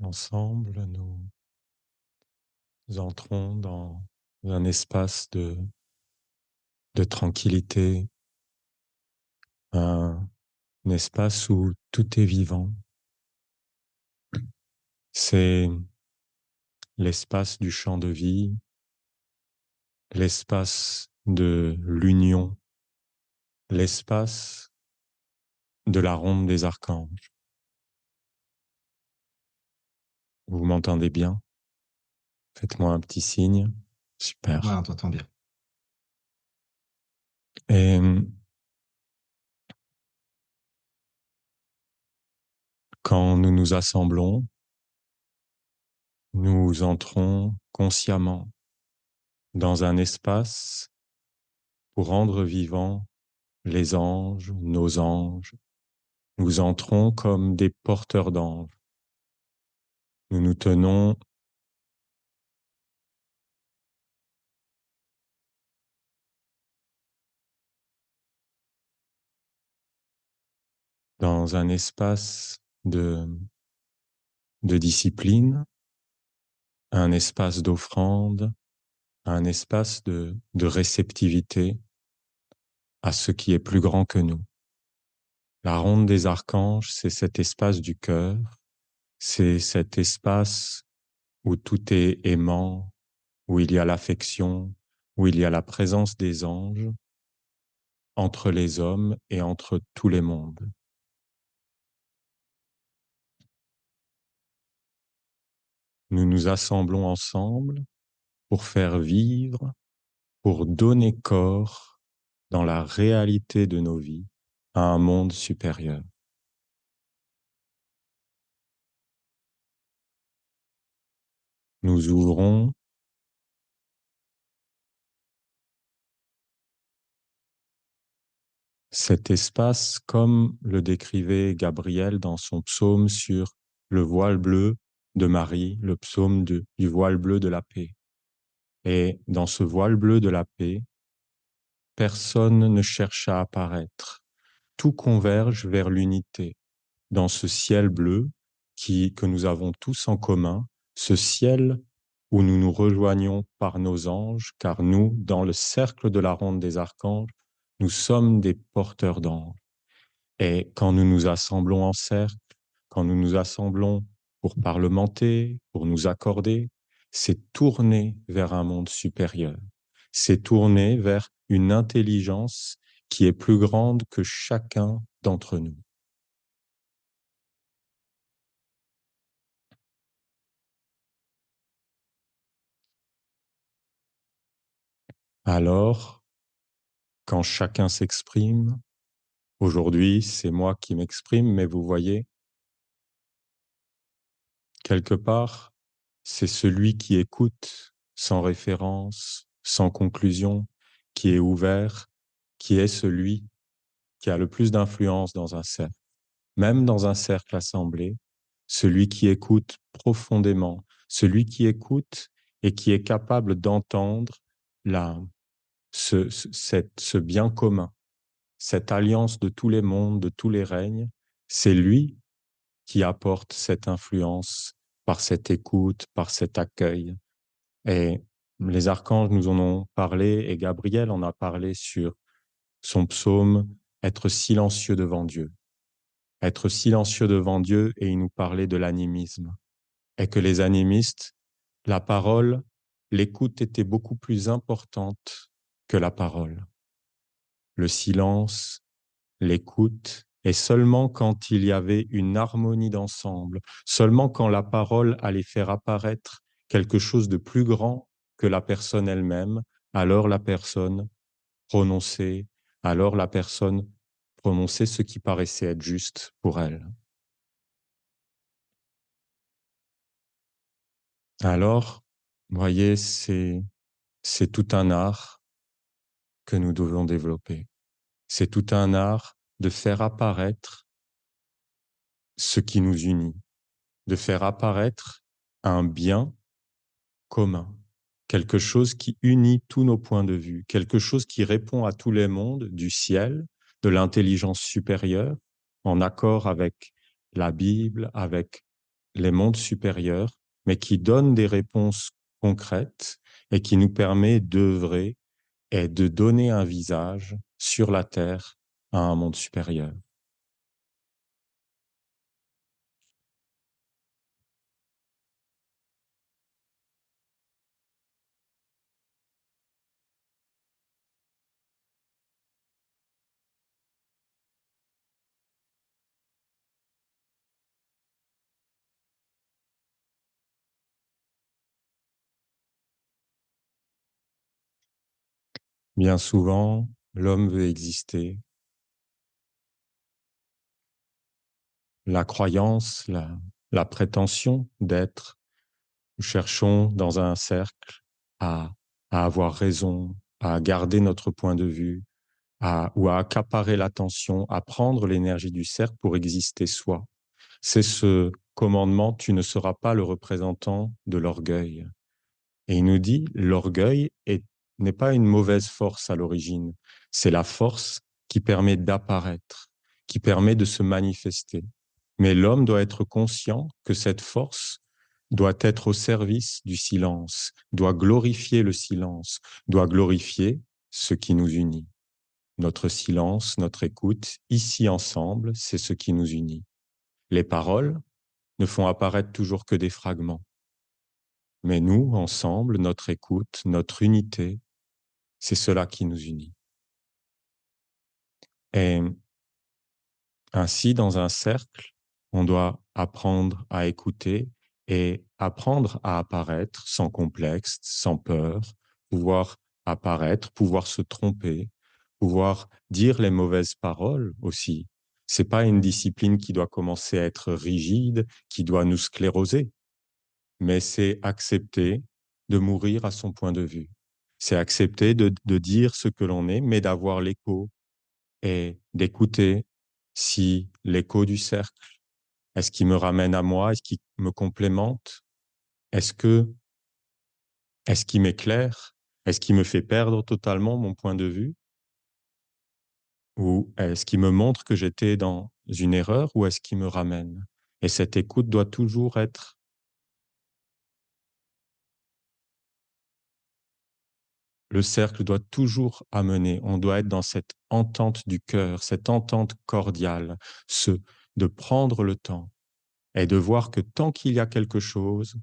Ensemble, nous entrons dans un espace de tranquillité, un espace où tout est vivant. C'est l'espace du champ de vie, l'espace de l'union, l'espace de la ronde des archanges. Vous m'entendez bien? Faites-moi un petit signe. Ouais, Super. on t'entend bien. Et quand nous nous assemblons, nous entrons consciemment dans un espace pour rendre vivants les anges, nos anges. Nous entrons comme des porteurs d'anges. Nous nous tenons dans un espace de discipline, un espace d'offrande, un espace de réceptivité à ce qui est plus grand que nous. La ronde des archanges, c'est cet espace du cœur, c'est cet espace où tout est aimant, où il y a l'affection, où il y a la présence des anges entre les hommes et entre tous les mondes. Nous nous assemblons ensemble pour faire vivre, pour donner corps dans la réalité de nos vies à un monde supérieur. Nous ouvrons cet espace comme le décrivait Gabriel dans son psaume sur le voile bleu de Marie, le psaume du voile bleu de la paix. Et dans ce voile bleu de la paix, personne ne cherche à apparaître. Tout converge vers l'unité. Dans ce ciel bleu que nous avons tous en commun, ce ciel où nous nous rejoignons par nos anges, car nous, dans le cercle de la ronde des archanges, nous sommes des porteurs d'anges. Et quand nous nous assemblons en cercle, quand nous nous assemblons pour parlementer, pour nous accorder, c'est tourner vers un monde supérieur. C'est tourner vers une intelligence qui est plus grande que chacun d'entre nous. Alors, quand chacun s'exprime, aujourd'hui c'est moi qui m'exprime, mais vous voyez, quelque part, c'est celui qui écoute sans référence, sans conclusion, qui est ouvert, qui est celui qui a le plus d'influence dans un cercle. Même dans un cercle assemblé, celui qui écoute profondément, celui qui écoute et qui est capable d'entendre la, ce bien commun, cette alliance de tous les mondes, de tous les règnes, c'est lui qui apporte cette influence par cette écoute, par cet accueil. Et les archanges nous en ont parlé et Gabriel en a parlé sur son psaume « Être silencieux devant Dieu ». Être silencieux devant Dieu, et il nous parlait de l'animisme. Et que les animistes, la parole, l'écoute était beaucoup plus importante que la parole. Le silence, l'écoute, et seulement quand il y avait une harmonie d'ensemble, seulement quand la parole allait faire apparaître quelque chose de plus grand que la personne elle-même, alors la personne prononçait, alors la personne prononçait ce qui paraissait être juste pour elle. Alors, vous voyez, c'est tout un art que nous devons développer. C'est tout un art de faire apparaître ce qui nous unit, de faire apparaître un bien commun, quelque chose qui unit tous nos points de vue, quelque chose qui répond à tous les mondes du ciel, de l'intelligence supérieure, en accord avec la Bible, avec les mondes supérieurs, mais qui donne des réponses concrètes et qui nous permet d'œuvrer et de donner un visage sur la Terre à un monde supérieur. Bien souvent, l'homme veut exister. La croyance, la prétention d'être, nous cherchons dans un cercle à, à avoir raison, à garder notre point de vue, ou à accaparer l'attention, à prendre l'énergie du cercle pour exister soi. C'est ce commandement, tu ne seras pas le représentant de l'orgueil. Et il nous dit, n'est pas une mauvaise force à l'origine, c'est la force qui permet d'apparaître, qui permet de se manifester. Mais l'homme doit être conscient que cette force doit être au service du silence, doit glorifier le silence, doit glorifier ce qui nous unit. Notre silence, notre écoute, ici ensemble, c'est ce qui nous unit. Les paroles ne font apparaître toujours que des fragments. Mais nous, ensemble, notre écoute, notre unité, c'est cela qui nous unit. Et ainsi, dans un cercle, on doit apprendre à écouter et apprendre à apparaître sans complexe, sans peur, pouvoir apparaître, pouvoir se tromper, pouvoir dire les mauvaises paroles aussi. C'est pas une discipline qui doit commencer à être rigide, qui doit nous scléroser, mais c'est accepter de mourir à son point de vue. C'est accepter de dire ce que l'on est, mais d'avoir l'écho et d'écouter si l'écho du cercle, est-ce qu'il me ramène à moi, est-ce qu'il me complémente, est-ce que, est-ce qu'il m'éclaire, est-ce qu'il me fait perdre totalement mon point de vue, ou est-ce qu'il me montre que j'étais dans une erreur, ou est-ce qu'il me ramène? Et cette écoute doit toujours être, le cercle doit toujours amener, on doit être dans cette entente du cœur, cette entente cordiale, de prendre le temps et de voir que tant qu'il y a quelque chose,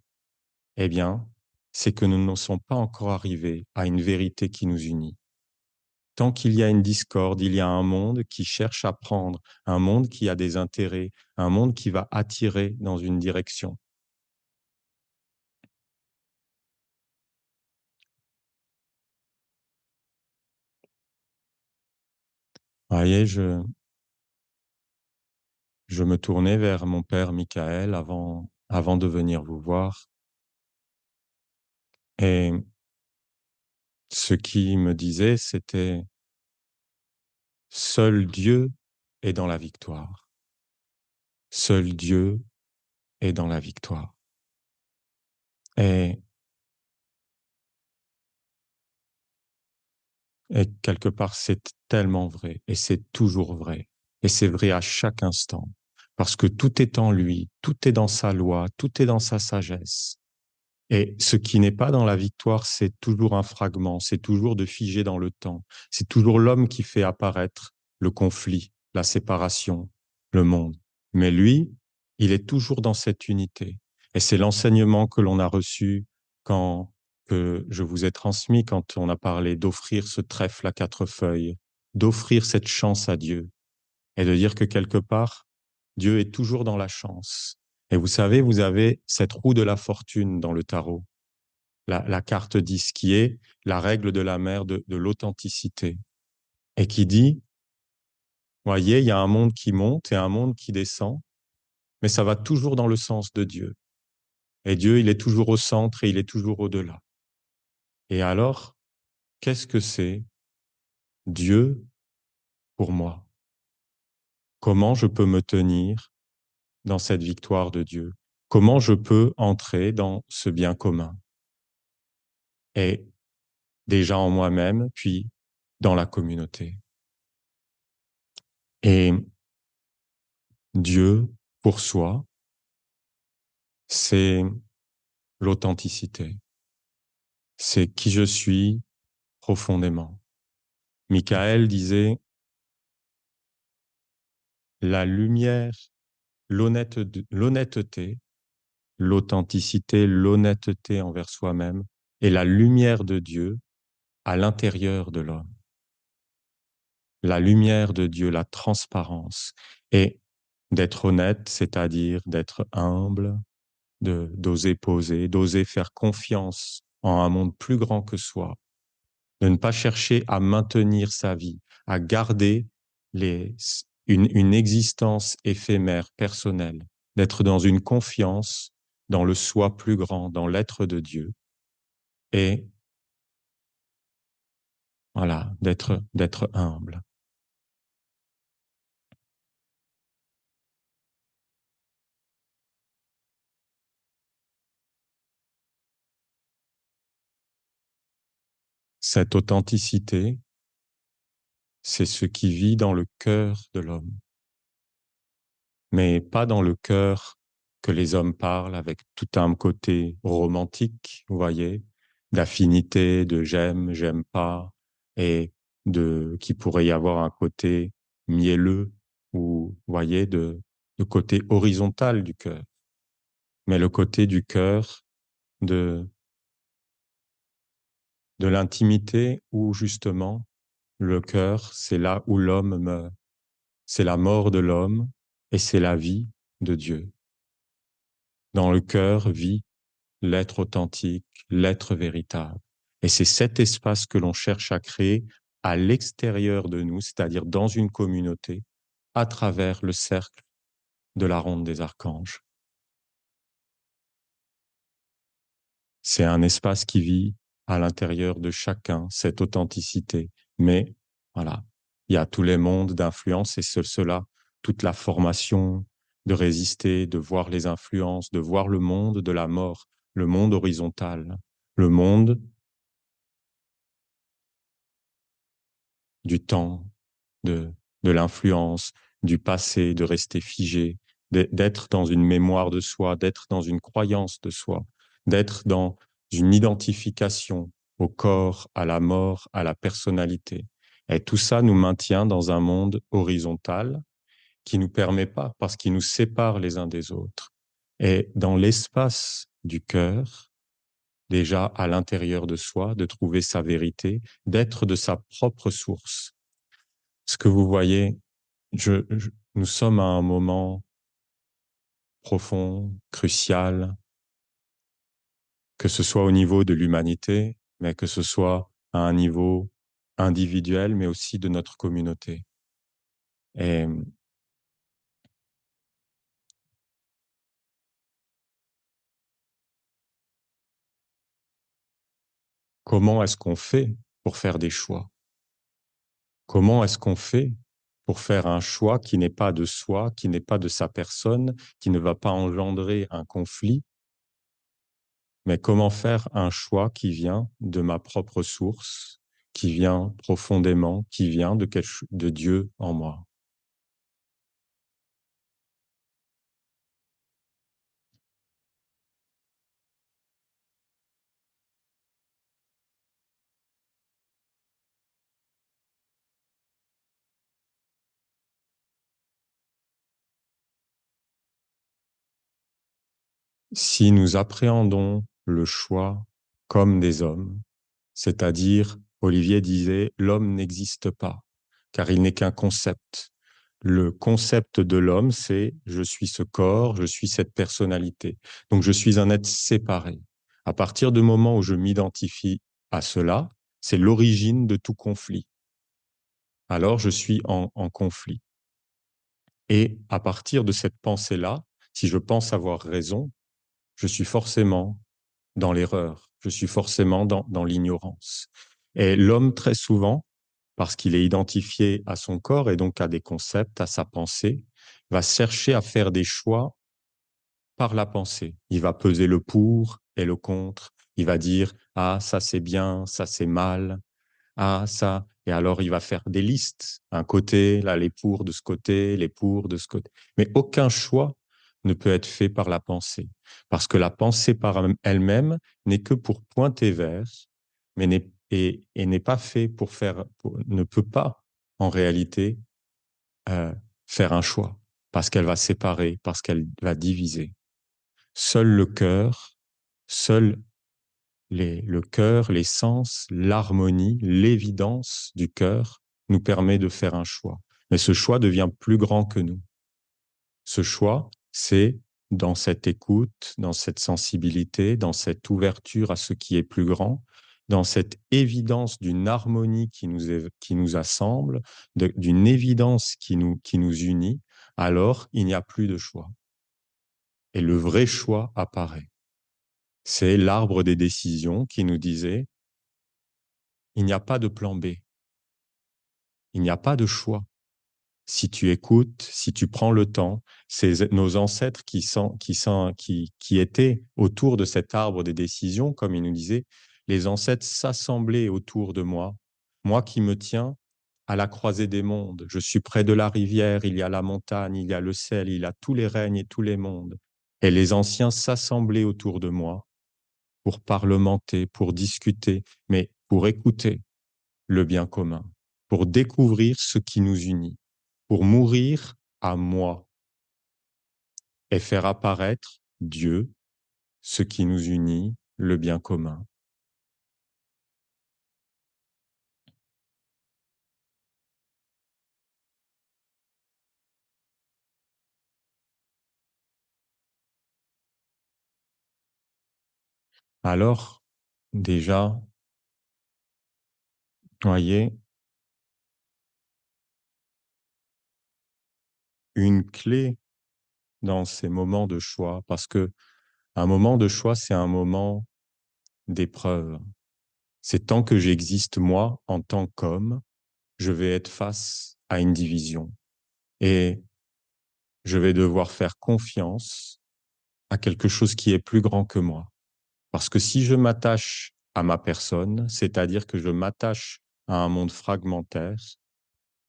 eh bien, c'est que nous ne sommes pas encore arrivés à une vérité qui nous unit. Tant qu'il y a une discorde, il y a un monde qui cherche à prendre, un monde qui a des intérêts, un monde qui va attirer dans une direction. Vous voyez, je me tournais vers mon père Michael avant de venir vous voir. Et ce qu'il me disait, c'était seul Dieu est dans la victoire. Seul Dieu est dans la victoire. Et Et quelque part, c'est tellement vrai, et c'est toujours vrai, et c'est vrai à chaque instant, parce que tout est en lui, tout est dans sa loi, tout est dans sa sagesse. Et ce qui n'est pas dans la victoire, c'est toujours un fragment, c'est toujours de figer dans le temps, c'est toujours l'homme qui fait apparaître le conflit, la séparation, le monde. Mais lui, il est toujours dans cette unité. Et c'est l'enseignement que l'on a reçu quand que je vous ai transmis quand on a parlé d'offrir ce trèfle à quatre feuilles, d'offrir cette chance à Dieu et de dire que quelque part, Dieu est toujours dans la chance. Et vous savez, vous avez cette roue de la fortune dans le tarot, la carte 10, qui est la règle de la mer de l'authenticité, et qui dit, voyez, il y a un monde qui monte et un monde qui descend, mais ça va toujours dans le sens de Dieu. Et Dieu, il est toujours au centre et il est toujours au-delà. Et alors, qu'est-ce que c'est Dieu pour moi? Comment je peux me tenir dans cette victoire de Dieu? Comment je peux entrer dans ce bien commun? Et déjà en moi-même, puis dans la communauté. Et Dieu pour soi, c'est l'authenticité. C'est qui je suis profondément. Michael disait, la lumière, l'honnêteté, l'authenticité, l'honnêteté envers soi-même et la lumière de Dieu à l'intérieur de l'homme. La lumière de Dieu, la transparence. Et d'être honnête, c'est-à-dire d'être humble, d'oser poser, d'oser faire confiance en un monde plus grand que soi, de ne pas chercher à maintenir sa vie, à garder une existence éphémère, personnelle, d'être dans une confiance dans le soi plus grand, dans l'être de Dieu, et voilà, d'être humble. Cette authenticité, c'est ce qui vit dans le cœur de l'homme, mais pas dans le cœur que les hommes parlent avec tout un côté romantique, vous voyez, d'affinité, de j'aime, j'aime pas, et qui pourrait y avoir un côté mielleux ou, vous voyez, de côté horizontal du cœur, mais le côté du cœur de, de l'intimité où justement le cœur, c'est là où l'homme meurt. C'est la mort de l'homme et c'est la vie de Dieu. Dans le cœur vit l'être authentique, l'être véritable. Et c'est cet espace que l'on cherche à créer à l'extérieur de nous, c'est-à-dire dans une communauté, à travers le cercle de la ronde des archanges. C'est un espace qui vit à l'intérieur de chacun, cette authenticité. Mais voilà, il y a tous les mondes d'influence et cela, toute la formation de résister, de voir les influences, de voir le monde de la mort, le monde horizontal, le monde du temps, de, de l'influence, du passé, de rester figé, d'être dans une mémoire de soi, d'être dans une croyance de soi, d'être dans une identification au corps, à la mort, à la personnalité. Et tout ça nous maintient dans un monde horizontal qui nous permet pas, parce qu'il nous sépare les uns des autres. Et dans l'espace du cœur, déjà à l'intérieur de soi, de trouver sa vérité, d'être de sa propre source. Ce que vous voyez, nous sommes à un moment profond, crucial, que ce soit au niveau de l'humanité, mais que ce soit à un niveau individuel, mais aussi de notre communauté. Et comment est-ce qu'on fait pour faire des choix? Comment est-ce qu'on fait pour faire un choix qui n'est pas de soi, qui n'est pas de sa personne, qui ne va pas engendrer un conflit, mais comment faire un choix qui vient de ma propre source, qui vient profondément, qui vient de Dieu en moi. Si nous appréhendons le choix comme des hommes, c'est-à-dire, Olivier disait, l'homme n'existe pas, car il n'est qu'un concept. Le concept de l'homme, c'est je suis ce corps, je suis cette personnalité. Donc je suis un être séparé. À partir du moment où je m'identifie à cela, c'est l'origine de tout conflit. Alors je suis en conflit. Et à partir de cette pensée-là, si je pense avoir raison, je suis forcément dans l'erreur, je suis forcément dans l'ignorance. Et l'homme, très souvent, parce qu'il est identifié à son corps et donc à des concepts, à sa pensée, va chercher à faire des choix par la pensée. Il va peser le pour et le contre. Il va dire, ah, ça c'est bien, ça c'est mal, ah, ça. Et alors, il va faire des listes. Un côté, là, les pour de ce côté, les pour de ce côté. Mais aucun choix ne peut être fait par la pensée. Parce que la pensée par elle-même n'est que pour pointer vers, mais n'est pas fait pour faire, ne peut pas, en réalité, euh, faire un choix. Parce qu'elle va séparer, parce qu'elle va diviser. Seul le cœur, seul le cœur, les sens, l'harmonie, l'évidence du cœur nous permet de faire un choix. Mais ce choix devient plus grand que nous. Ce choix, c'est dans cette écoute, dans cette sensibilité, dans cette ouverture à ce qui est plus grand, dans cette évidence d'une harmonie qui nous assemble, d'une évidence qui nous unit, alors il n'y a plus de choix. Et le vrai choix apparaît. C'est l'arbre des décisions qui nous disait, il n'y a pas de plan B, il n'y a pas de choix. Si tu écoutes, si tu prends le temps, c'est nos ancêtres qui étaient autour de cet arbre des décisions, comme ils nous disaient, les ancêtres s'assemblaient autour de moi, moi qui me tiens à la croisée des mondes. Je suis près de la rivière, il y a la montagne, il y a le ciel, il y a tous les règnes et tous les mondes. Et les anciens s'assemblaient autour de moi pour parlementer, pour discuter, mais pour écouter le bien commun, pour découvrir ce qui nous unit, pour mourir à moi et faire apparaître Dieu, ce qui nous unit, le bien commun. Alors, déjà, voyez, une clé dans ces moments de choix, parce que un moment de choix, c'est un moment d'épreuve. C'est tant que j'existe moi en tant qu'homme, je vais être face à une division. Et je vais devoir faire confiance à quelque chose qui est plus grand que moi. Parce que si je m'attache à ma personne, c'est-à-dire que je m'attache à un monde fragmentaire,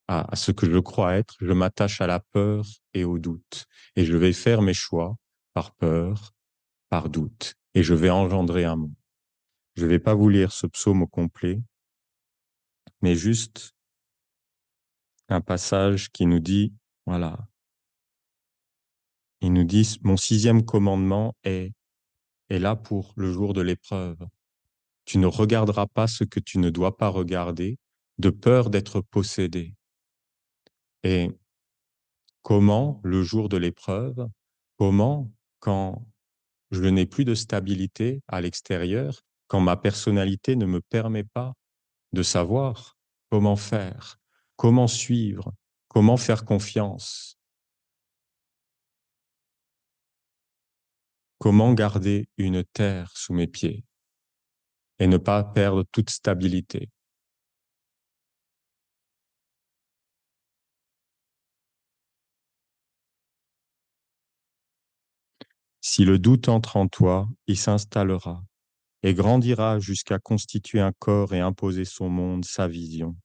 à ce que je crois être, je m'attache à la peur et au doute. Et je vais faire mes choix par peur, par doute. Et je vais engendrer un monde. Je ne vais pas vous lire ce psaume au complet, mais juste un passage qui nous dit, voilà, il nous dit, mon 6e commandement est là pour le jour de l'épreuve. Tu ne regarderas pas ce que tu ne dois pas regarder, de peur d'être possédé. Et comment, le jour de l'épreuve, comment, quand je n'ai plus de stabilité à l'extérieur, quand ma personnalité ne me permet pas de savoir comment faire, comment suivre, comment faire confiance, comment garder une terre sous mes pieds et ne pas perdre toute stabilité. Si le doute entre en toi, il s'installera et grandira jusqu'à constituer un corps et imposer son monde, sa vision.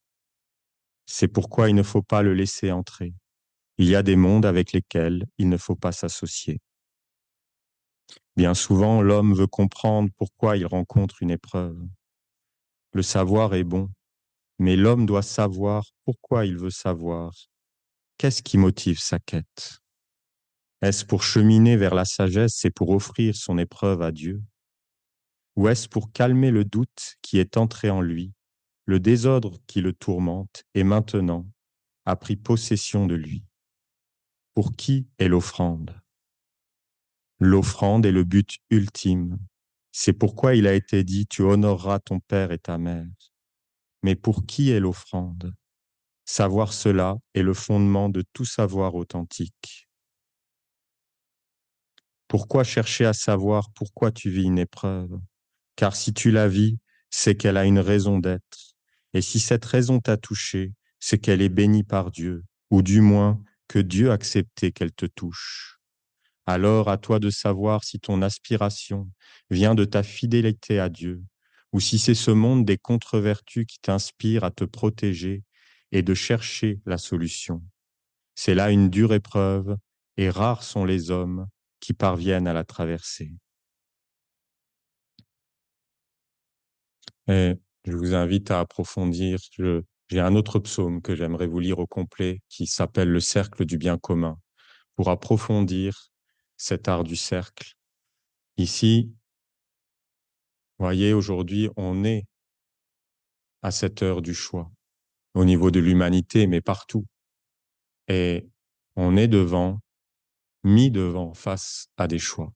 C'est pourquoi il ne faut pas le laisser entrer. Il y a des mondes avec lesquels il ne faut pas s'associer. Bien souvent, l'homme veut comprendre pourquoi il rencontre une épreuve. Le savoir est bon, mais l'homme doit savoir pourquoi il veut savoir. Qu'est-ce qui motive sa quête? Est-ce pour cheminer vers la sagesse et pour offrir son épreuve à Dieu? Ou est-ce pour calmer le doute qui est entré en lui, le désordre qui le tourmente et maintenant a pris possession de lui? Pour qui est l'offrande? L'offrande est le but ultime. C'est pourquoi il a été dit, tu honoreras ton père et ta mère. Mais pour qui est l'offrande? Savoir cela est le fondement de tout savoir authentique. Pourquoi chercher à savoir pourquoi tu vis une épreuve? Car si tu la vis, c'est qu'elle a une raison d'être. Et si cette raison t'a touché, c'est qu'elle est bénie par Dieu, ou du moins que Dieu a accepté qu'elle te touche. Alors à toi de savoir si ton aspiration vient de ta fidélité à Dieu, ou si c'est ce monde des contre-vertus qui t'inspire à te protéger et de chercher la solution. C'est là une dure épreuve, et rares sont les hommes qui parviennent à la traverser. Et je vous invite à approfondir. J'ai un autre psaume que j'aimerais vous lire au complet qui s'appelle Le cercle du bien commun, pour approfondir cet art du cercle. Ici, voyez, aujourd'hui, on est à cette heure du choix, au niveau de l'humanité, mais partout. Et on est mis devant, face à des choix.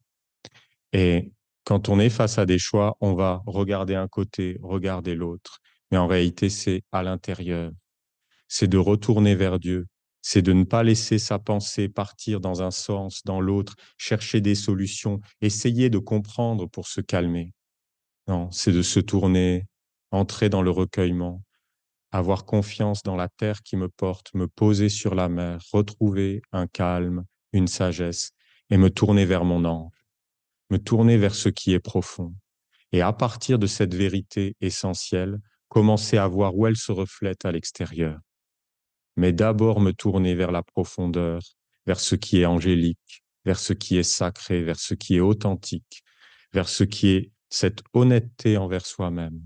Et quand on est face à des choix, on va regarder un côté, regarder l'autre. Mais en réalité, c'est à l'intérieur. C'est de retourner vers Dieu. C'est de ne pas laisser sa pensée partir dans un sens, dans l'autre, chercher des solutions, essayer de comprendre pour se calmer. Non, c'est de se tourner, entrer dans le recueillement, avoir confiance dans la terre qui me porte, me poser sur la mer, retrouver un calme, une sagesse, et me tourner vers mon ange, me tourner vers ce qui est profond. Et à partir de cette vérité essentielle, commencer à voir où elle se reflète à l'extérieur. Mais d'abord me tourner vers la profondeur, vers ce qui est angélique, vers ce qui est sacré, vers ce qui est authentique, vers ce qui est cette honnêteté envers soi-même.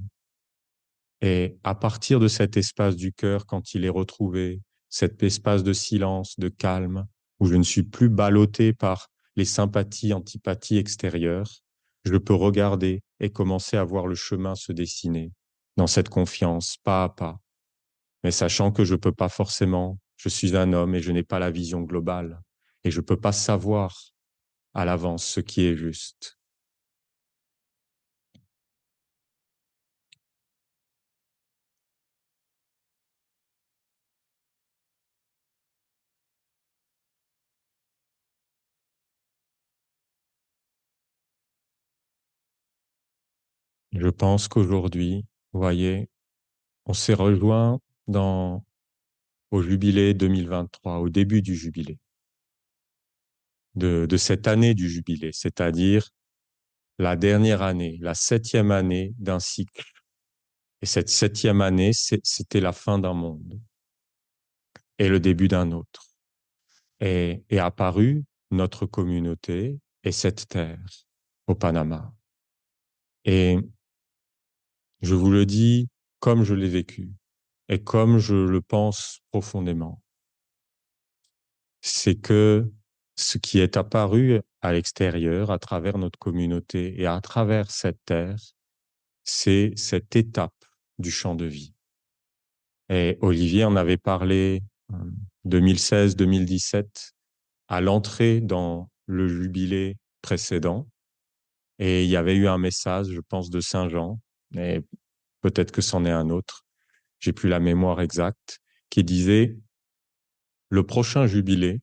Et à partir de cet espace du cœur, quand il est retrouvé, cet espace de silence, de calme, où je ne suis plus ballotté par les sympathies, antipathies extérieures, je peux regarder et commencer à voir le chemin se dessiner dans cette confiance, pas à pas, mais sachant que je peux pas forcément, je suis un homme et je n'ai pas la vision globale, et je peux pas savoir à l'avance ce qui est juste. Je pense qu'aujourd'hui, vous voyez, on s'est rejoint dans au jubilé 2023, au début du jubilé, de cette année du jubilé, c'est-à-dire la dernière année, la 7e année d'un cycle. Et cette 7e année, c'était la fin d'un monde et le début d'un autre. Et apparut notre communauté et cette terre au Panama. Et je vous le dis comme je l'ai vécu et comme je le pense profondément, c'est que ce qui est apparu à l'extérieur, à travers notre communauté et à travers cette terre, c'est cette étape du champ de vie. Et Olivier en avait parlé 2016-2017 à l'entrée dans le jubilé précédent. Et il y avait eu un message, je pense, de Saint Jean, mais peut-être que c'en est un autre, j'ai plus la mémoire exacte, qui disait le prochain jubilé,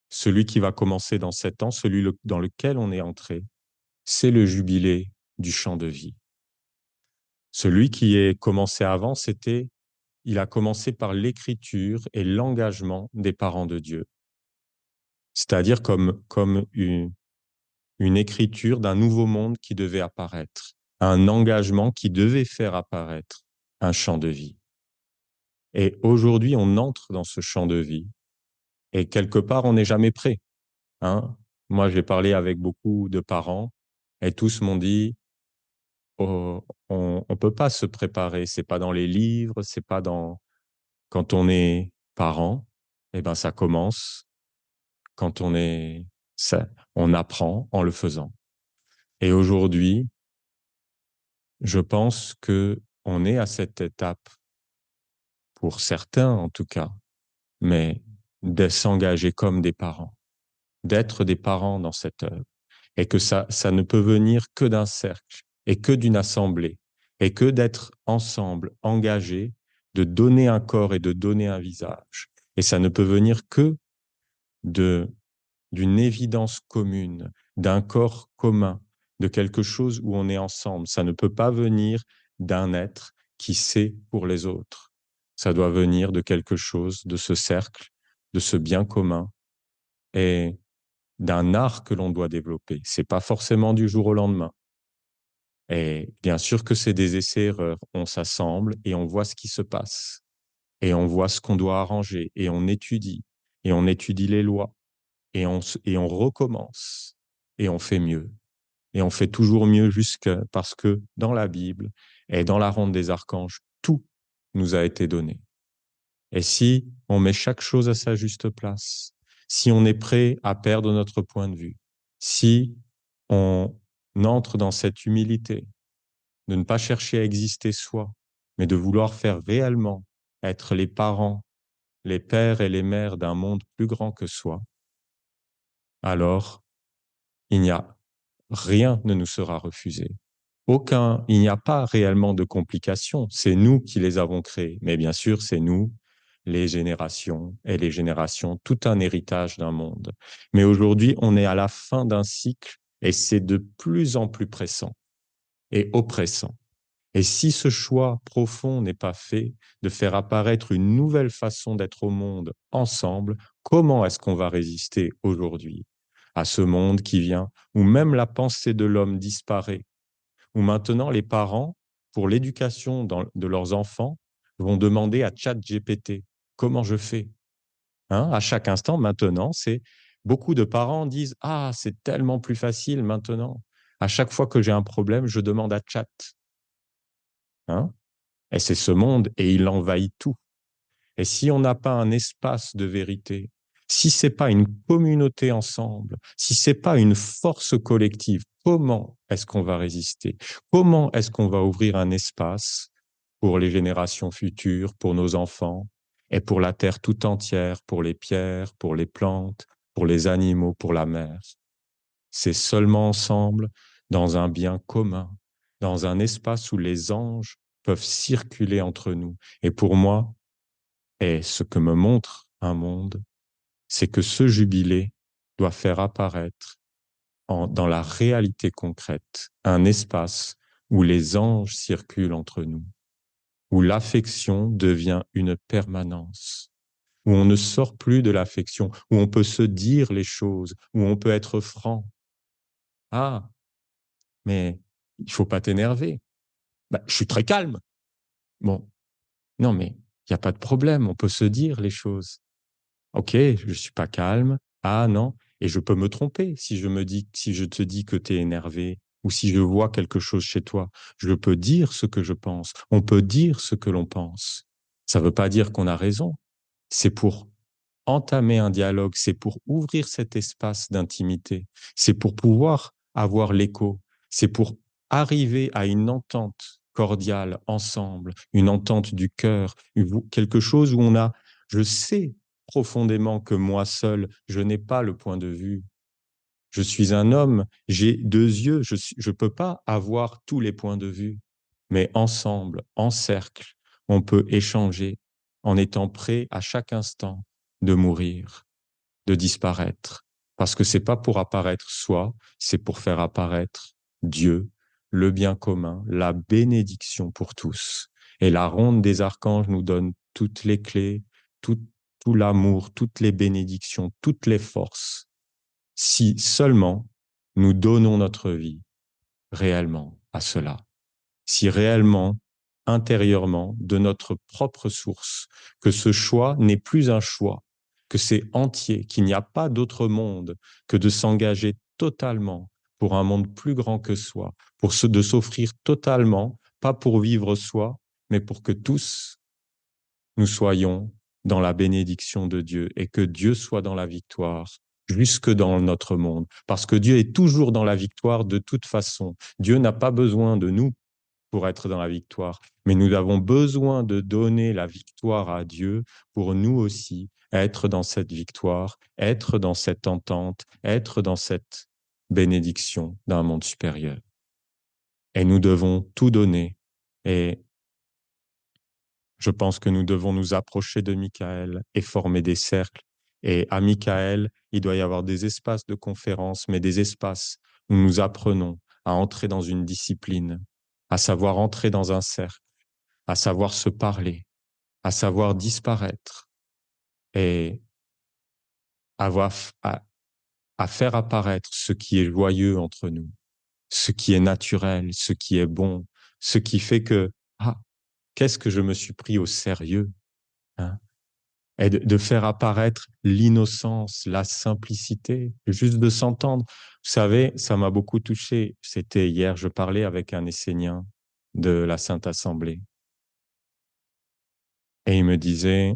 celui qui va commencer dans 7 ans, celui dans lequel on est entré, c'est le jubilé du champ de vie. Celui qui est commencé avant, il a commencé par l'écriture et l'engagement des parents de Dieu. C'est-à-dire comme une écriture d'un nouveau monde qui devait apparaître, un engagement qui devait faire apparaître un champ de vie. Et aujourd'hui, on entre dans ce champ de vie et quelque part, on n'est jamais prêt. Hein. Moi, j'ai parlé avec beaucoup de parents et tous m'ont dit, oh, on peut pas se préparer. C'est pas dans les livres, c'est pas dans quand on est parent. Eh ben, ça commence quand on apprend en le faisant. Et aujourd'hui, je pense que on est à cette étape, pour certains en tout cas, mais de s'engager comme des parents, d'être des parents dans cette œuvre, et que ça ne peut venir que d'un cercle et que d'une assemblée, et que d'être ensemble, engagés, de donner un corps et de donner un visage. Et ça ne peut venir que de d'une évidence commune, d'un corps commun, de quelque chose où on est ensemble. Ça ne peut pas venir d'un être qui sait pour les autres. Ça doit venir de quelque chose, de ce cercle, de ce bien commun et d'un art que l'on doit développer. C'est pas forcément du jour au lendemain. Et bien sûr que c'est des essais-erreurs. On s'assemble et on voit ce qui se passe. Et on voit ce qu'on doit arranger. Et on étudie. Et on étudie les lois. et on recommence, et on fait mieux. Et on fait toujours mieux parce que dans la Bible et dans la ronde des archanges, tout nous a été donné. Et si on met chaque chose à sa juste place, si on est prêt à perdre notre point de vue, si on entre dans cette humilité de ne pas chercher à exister soi, mais de vouloir faire réellement être les parents, les pères et les mères d'un monde plus grand que soi, alors il n'y a rien ne nous sera refusé. Il n'y a pas réellement de complications. C'est nous qui les avons créées. Mais bien sûr, c'est nous, les générations et les générations, tout un héritage d'un monde. Mais aujourd'hui, on est à la fin d'un cycle et c'est de plus en plus pressant et oppressant. Et si ce choix profond n'est pas fait de faire apparaître une nouvelle façon d'être au monde ensemble, comment est-ce qu'on va résister aujourd'hui à ce monde qui vient, où même la pensée de l'homme disparaît, où maintenant les parents, pour l'éducation de leurs enfants, vont demander à ChatGPT comment je fais. Hein, à chaque instant, maintenant, c'est beaucoup de parents disent ah, c'est tellement plus facile maintenant. À chaque fois que j'ai un problème, je demande à Chat. Hein, et c'est ce monde et il envahit tout. Et si on n'a pas un espace de vérité, si c'est pas une communauté ensemble, si c'est pas une force collective, comment est-ce qu'on va résister? Comment est-ce qu'on va ouvrir un espace pour les générations futures, pour nos enfants et pour la terre tout entière, pour les pierres, pour les plantes, pour les animaux, pour la mer? C'est seulement ensemble, dans un bien commun, dans un espace où les anges peuvent circuler entre nous. Et pour moi, et ce que me montre un monde, c'est que ce jubilé doit faire apparaître dans la réalité concrète un espace où les anges circulent entre nous, où l'affection devient une permanence, où on ne sort plus de l'affection, où on peut se dire les choses, où on peut être franc. Ah, mais il faut pas t'énerver. Bah, je suis très calme. Bon, non, mais il n'y a pas de problème, on peut se dire les choses. Ok, je suis pas calme. Ah non, et je peux me tromper si je te dis que tu es énervé ou si je vois quelque chose chez toi. Je peux dire ce que je pense. On peut dire ce que l'on pense. Ça veut pas dire qu'on a raison. C'est pour entamer un dialogue, c'est pour ouvrir cet espace d'intimité, c'est pour pouvoir avoir l'écho, c'est pour arriver à une entente cordiale ensemble, une entente du cœur, quelque chose où je sais profondément que moi seul, je n'ai pas le point de vue. Je suis un homme, j'ai deux yeux, je peux pas avoir tous les points de vue. Mais ensemble, en cercle, on peut échanger en étant prêt à chaque instant de mourir, de disparaître. Parce que c'est pas pour apparaître soi, c'est pour faire apparaître Dieu, le bien commun, la bénédiction pour tous. Et la ronde des archanges nous donne toutes les clés, tout, tout l'amour, toutes les bénédictions, toutes les forces si seulement nous donnons notre vie réellement à cela, si réellement, intérieurement, de notre propre source, que ce choix n'est plus un choix, que c'est entier, qu'il n'y a pas d'autre monde que de s'engager totalement pour un monde plus grand que soi, de s'offrir totalement, pas pour vivre soi, mais pour que tous nous soyons dans la bénédiction de Dieu et que Dieu soit dans la victoire jusque dans notre monde. Parce que Dieu est toujours dans la victoire de toute façon. Dieu n'a pas besoin de nous pour être dans la victoire, mais nous avons besoin de donner la victoire à Dieu pour nous aussi être dans cette victoire, être dans cette entente, être dans cette bénédiction d'un monde supérieur. Et nous devons tout donner. Et je pense que nous devons nous approcher de Michael et former des cercles. Et à Michael, il doit y avoir des espaces de conférence, mais des espaces où nous apprenons à entrer dans une discipline, à savoir entrer dans un cercle, à savoir se parler, à savoir disparaître et avoir à faire apparaître ce qui est joyeux entre nous, ce qui est naturel, ce qui est bon, ce qui fait que, ah, qu'est-ce que je me suis pris au sérieux, hein? et de faire apparaître l'innocence, la simplicité, juste de s'entendre. Vous savez, ça m'a beaucoup touché. C'était hier, je parlais avec un Essénien de la Sainte Assemblée et il me disait,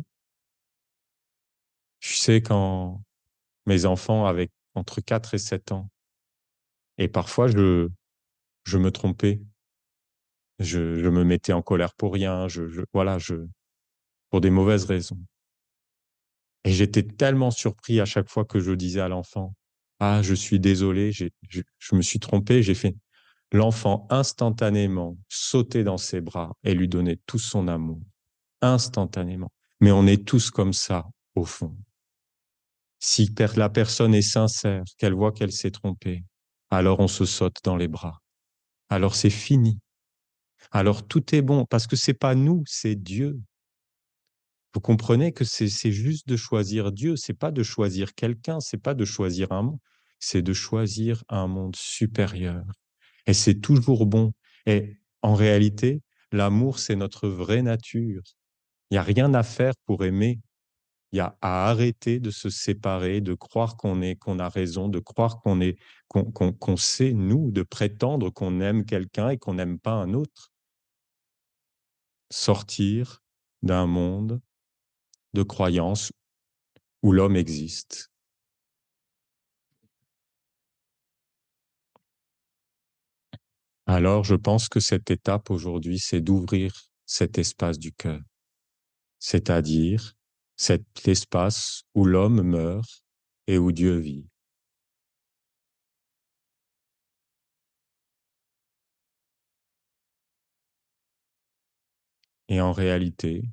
tu sais, quand mes enfants avaient entre 4 et 7 ans, et parfois je me trompais, je me mettais en colère pour rien, voilà, pour des mauvaises raisons. Et j'étais tellement surpris à chaque fois que je disais à l'enfant, ah, je suis désolé, je me suis trompé, j'ai fait. L'enfant instantanément sautait dans ses bras et lui donnait tout son amour, instantanément. Mais on est tous comme ça, au fond. Si la personne est sincère, qu'elle voit qu'elle s'est trompée, alors on se saute dans les bras. Alors c'est fini. Alors tout est bon, parce que c'est pas nous, c'est Dieu. Vous comprenez que c'est juste de choisir Dieu, c'est pas de choisir quelqu'un, c'est pas de choisir un monde, c'est de choisir un monde supérieur. Et c'est toujours bon. Et en réalité, l'amour, c'est notre vraie nature. Il n'y a rien à faire pour aimer. Il y a à arrêter de se séparer, de croire qu'on a raison, de croire qu'on sait, nous, de prétendre qu'on aime quelqu'un et qu'on n'aime pas un autre. Sortir d'un monde de croyances où l'homme existe. Alors, je pense que cette étape aujourd'hui, c'est d'ouvrir cet espace du cœur, c'est-à-dire cet espace où l'homme meurt et où Dieu vit. Et en réalité,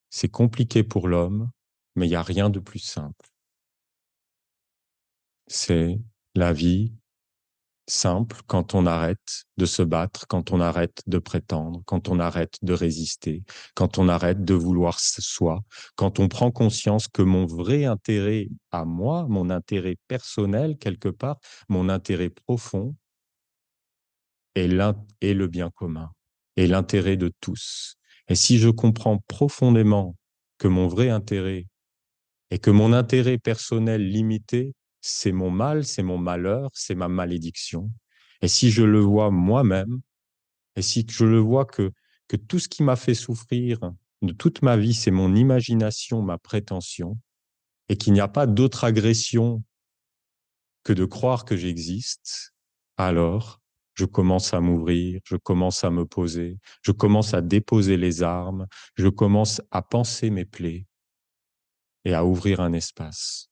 c'est compliqué pour l'homme, mais il n'y a rien de plus simple. C'est la vie simple quand on arrête de se battre, quand on arrête de prétendre, quand on arrête de résister, quand on arrête de vouloir soi, quand on prend conscience que mon vrai intérêt à moi, mon intérêt personnel quelque part, mon intérêt profond est le bien commun, est l'intérêt de tous. Et si je comprends profondément que mon vrai intérêt et que mon intérêt personnel limité, c'est mon mal, c'est mon malheur, c'est ma malédiction. Et si je le vois moi-même, et si je le vois que tout ce qui m'a fait souffrir de toute ma vie, c'est mon imagination, ma prétention, et qu'il n'y a pas d'autre agression que de croire que j'existe, alors je commence à m'ouvrir, je commence à me poser, je commence à déposer les armes, je commence à penser mes plaies et à ouvrir un espace.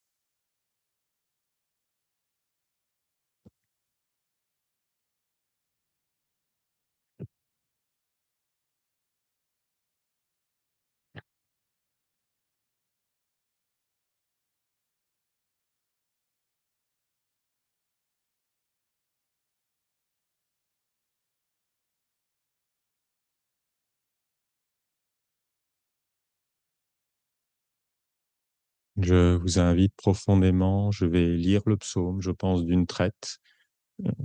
Je vous invite profondément, je vais lire le psaume, je pense d'une traite,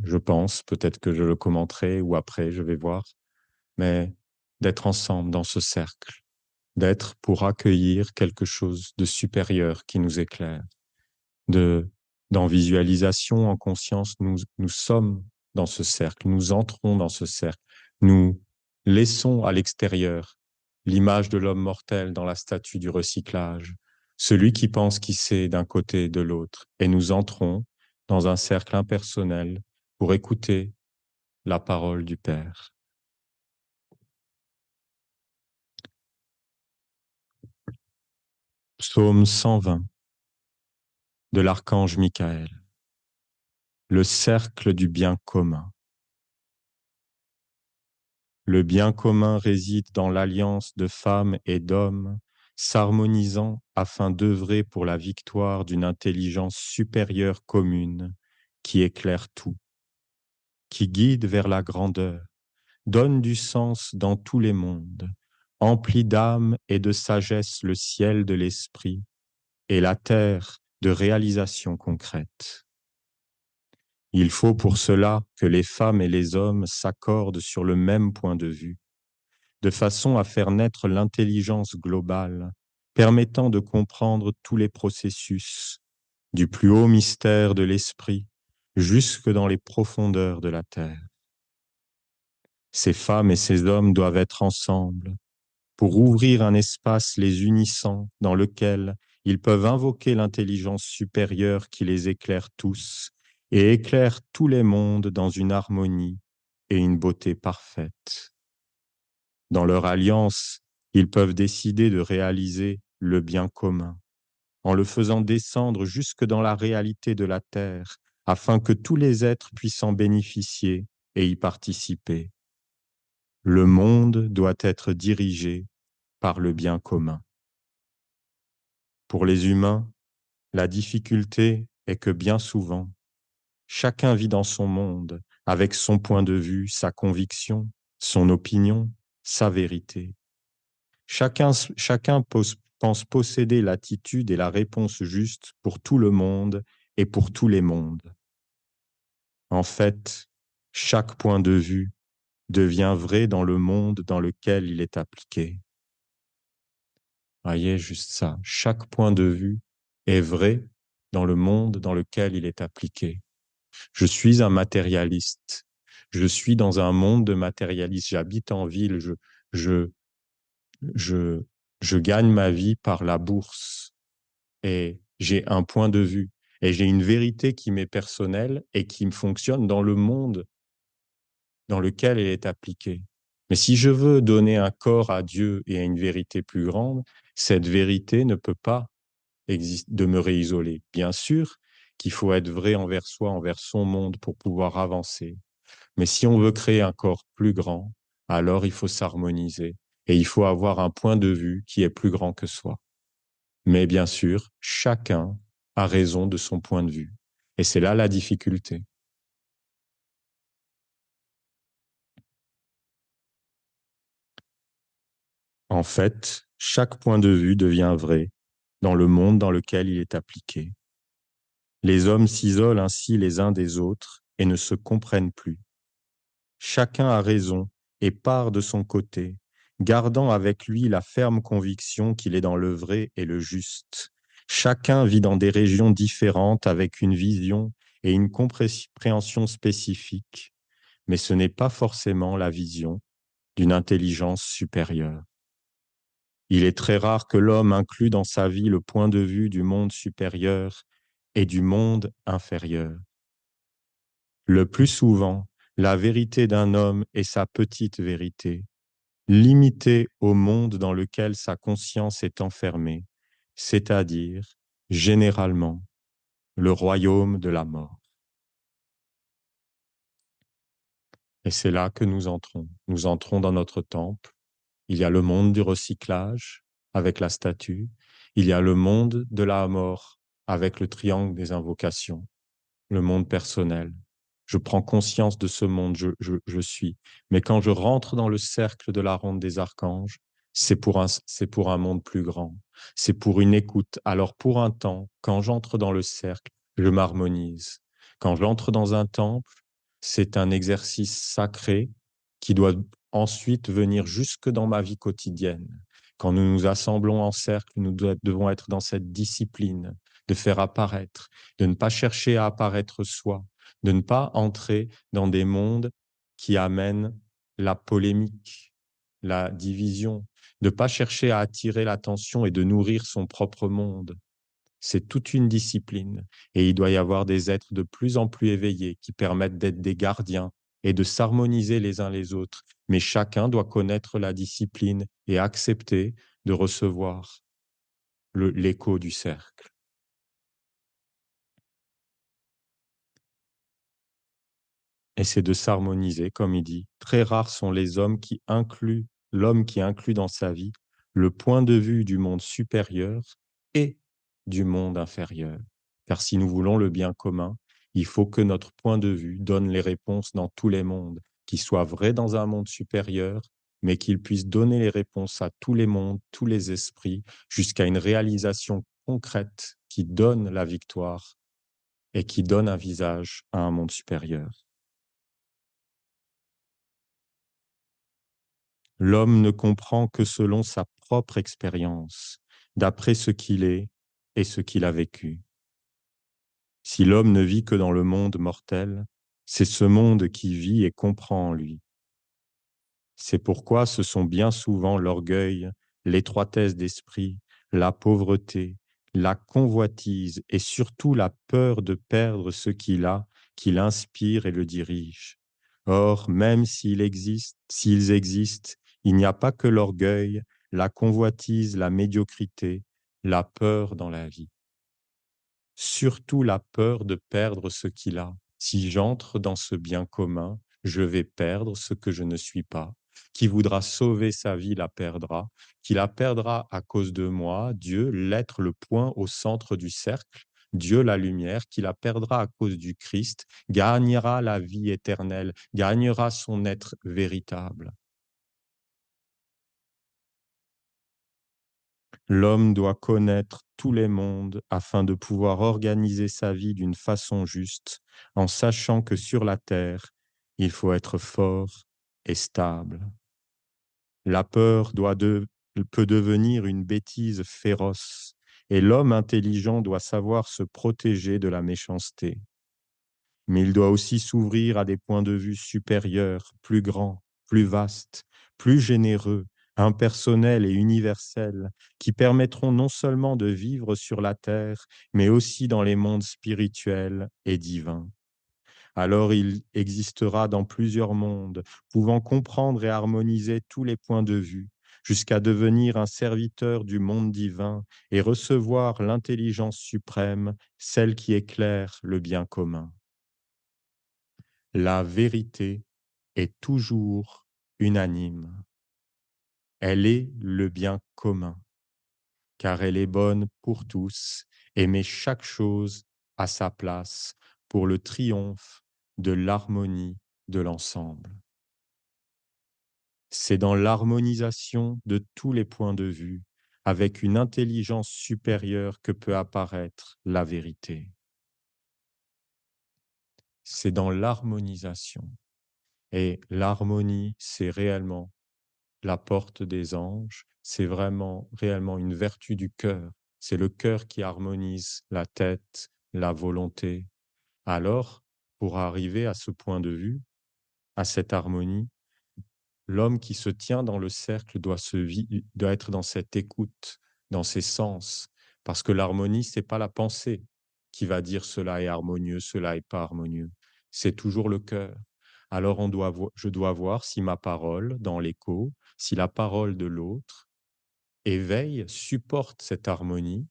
je pense, peut-être que je le commenterai ou après, je vais voir, mais d'être ensemble dans ce cercle, d'être pour accueillir quelque chose de supérieur qui nous éclaire, de, dans visualisation, en conscience, nous sommes dans ce cercle, nous entrons dans ce cercle, nous laissons à l'extérieur l'image de l'homme mortel dans la statue du recyclage, celui qui pense qu'il sait d'un côté et de l'autre, et nous entrons dans un cercle impersonnel pour écouter la parole du Père. Psaume 120 de l'archange Michael. Le cercle du bien commun. Le bien commun réside dans l'alliance de femmes et d'hommes, s'harmonisant afin d'œuvrer pour la victoire d'une intelligence supérieure commune qui éclaire tout, qui guide vers la grandeur, donne du sens dans tous les mondes, emplit d'âme et de sagesse le ciel de l'esprit et la terre de réalisation concrète. Il faut pour cela que les femmes et les hommes s'accordent sur le même point de vue, de façon à faire naître l'intelligence globale permettant de comprendre tous les processus du plus haut mystère de l'esprit jusque dans les profondeurs de la terre. Ces femmes et ces hommes doivent être ensemble pour ouvrir un espace les unissant dans lequel ils peuvent invoquer l'intelligence supérieure qui les éclaire tous et éclaire tous les mondes dans une harmonie et une beauté parfaite. Dans leur alliance, ils peuvent décider de réaliser le bien commun en le faisant descendre jusque dans la réalité de la terre afin que tous les êtres puissent en bénéficier et y participer. Le monde doit être dirigé par le bien commun. Pour les humains, la difficulté est que bien souvent, chacun vit dans son monde avec son point de vue, sa conviction, son opinion, sa vérité. Chacun pense posséder l'attitude et la réponse juste pour tout le monde et pour tous les mondes. En fait, chaque point de vue devient vrai dans le monde dans lequel il est appliqué. Voyez, juste ça. Chaque point de vue est vrai dans le monde dans lequel il est appliqué. Je suis un matérialiste. Je suis dans un monde de matérialistes. J'habite en ville. Je, je, je gagne ma vie par la bourse et j'ai un point de vue et j'ai une vérité qui m'est personnelle et qui me fonctionne dans le monde dans lequel elle est appliquée. Mais si je veux donner un corps à Dieu et à une vérité plus grande, cette vérité ne peut pas demeurer isolée. Bien sûr qu'il faut être vrai envers soi, envers son monde pour pouvoir avancer. Mais si on veut créer un corps plus grand, alors il faut s'harmoniser et il faut avoir un point de vue qui est plus grand que soi. Mais bien sûr, chacun a raison de son point de vue. Et c'est là la difficulté. En fait, chaque point de vue devient vrai dans le monde dans lequel il est appliqué. Les hommes s'isolent ainsi les uns des autres et ne se comprennent plus. Chacun a raison et part de son côté, gardant avec lui la ferme conviction qu'il est dans le vrai et le juste. Chacun vit dans des régions différentes avec une vision et une compréhension spécifique, mais ce n'est pas forcément la vision d'une intelligence supérieure. Il est très rare que l'homme inclue dans sa vie le point de vue du monde supérieur et du monde inférieur. Le plus souvent, la vérité d'un homme est sa petite vérité, limitée au monde dans lequel sa conscience est enfermée, c'est-à-dire, généralement, le royaume de la mort. Et c'est là que nous entrons. Nous entrons dans notre temple. Il y a le monde du recyclage avec la statue. Il y a le monde de la mort avec le triangle des invocations, le monde personnel. Je prends conscience de ce monde, je suis. Mais quand je rentre dans le cercle de la ronde des archanges, c'est pour un monde plus grand. C'est pour une écoute. Alors pour un temps, quand j'entre dans le cercle, je m'harmonise. Quand j'entre dans un temple, c'est un exercice sacré qui doit ensuite venir jusque dans ma vie quotidienne. Quand nous nous assemblons en cercle, nous devons être dans cette discipline de faire apparaître, de ne pas chercher à apparaître soi, de ne pas entrer dans des mondes qui amènent la polémique, la division, de ne pas chercher à attirer l'attention et de nourrir son propre monde. C'est toute une discipline et il doit y avoir des êtres de plus en plus éveillés qui permettent d'être des gardiens et de s'harmoniser les uns les autres. Mais chacun doit connaître la discipline et accepter de recevoir l'écho du cercle. Et c'est de s'harmoniser, comme il dit. Très rares sont les hommes qui incluent, l'homme qui inclut dans sa vie le point de vue du monde supérieur et du monde inférieur. Car si nous voulons le bien commun, il faut que notre point de vue donne les réponses dans tous les mondes, qui soient vrais dans un monde supérieur, mais qu'il puisse donner les réponses à tous les mondes, tous les esprits, jusqu'à une réalisation concrète qui donne la victoire et qui donne un visage à un monde supérieur. L'homme ne comprend que selon sa propre expérience, d'après ce qu'il est et ce qu'il a vécu. Si l'homme ne vit que dans le monde mortel, c'est ce monde qui vit et comprend en lui. C'est pourquoi ce sont bien souvent l'orgueil, l'étroitesse d'esprit, la pauvreté, la convoitise et surtout la peur de perdre ce qu'il a qui l'inspire et le dirige. Or, même s'ils existent, il n'y a pas que l'orgueil, la convoitise, la médiocrité, la peur dans la vie. Surtout la peur de perdre ce qu'il a. Si j'entre dans ce bien commun, je vais perdre ce que je ne suis pas. Qui voudra sauver sa vie la perdra. Qui la perdra à cause de moi, Dieu, l'être, le point au centre du cercle, Dieu la lumière, qui la perdra à cause du Christ, gagnera la vie éternelle, gagnera son être véritable. L'homme doit connaître tous les mondes afin de pouvoir organiser sa vie d'une façon juste, en sachant que sur la terre, il faut être fort et stable. La peur peut devenir une bêtise féroce, et l'homme intelligent doit savoir se protéger de la méchanceté. Mais il doit aussi s'ouvrir à des points de vue supérieurs, plus grands, plus vastes, plus généreux, impersonnels et universels, qui permettront non seulement de vivre sur la terre, mais aussi dans les mondes spirituels et divins. Alors il existera dans plusieurs mondes, pouvant comprendre et harmoniser tous les points de vue, jusqu'à devenir un serviteur du monde divin et recevoir l'intelligence suprême, celle qui éclaire le bien commun. La vérité est toujours unanime. Elle est le bien commun, car elle est bonne pour tous et met chaque chose à sa place pour le triomphe de l'harmonie de l'ensemble. C'est dans l'harmonisation de tous les points de vue, avec une intelligence supérieure que peut apparaître la vérité. C'est dans l'harmonisation. Et l'harmonie, c'est réellement la porte des anges, c'est vraiment réellement une vertu du cœur. C'est le cœur qui harmonise la tête, la volonté. Alors, pour arriver à ce point de vue, à cette harmonie, l'homme qui se tient dans le cercle doit être dans cette écoute, dans ses sens, parce que l'harmonie, c'est pas la pensée qui va dire cela est harmonieux, cela est pas harmonieux. C'est toujours le cœur. Alors je dois voir si ma parole, dans l'écho, si la parole de l'autre éveille, supporte cette harmonie,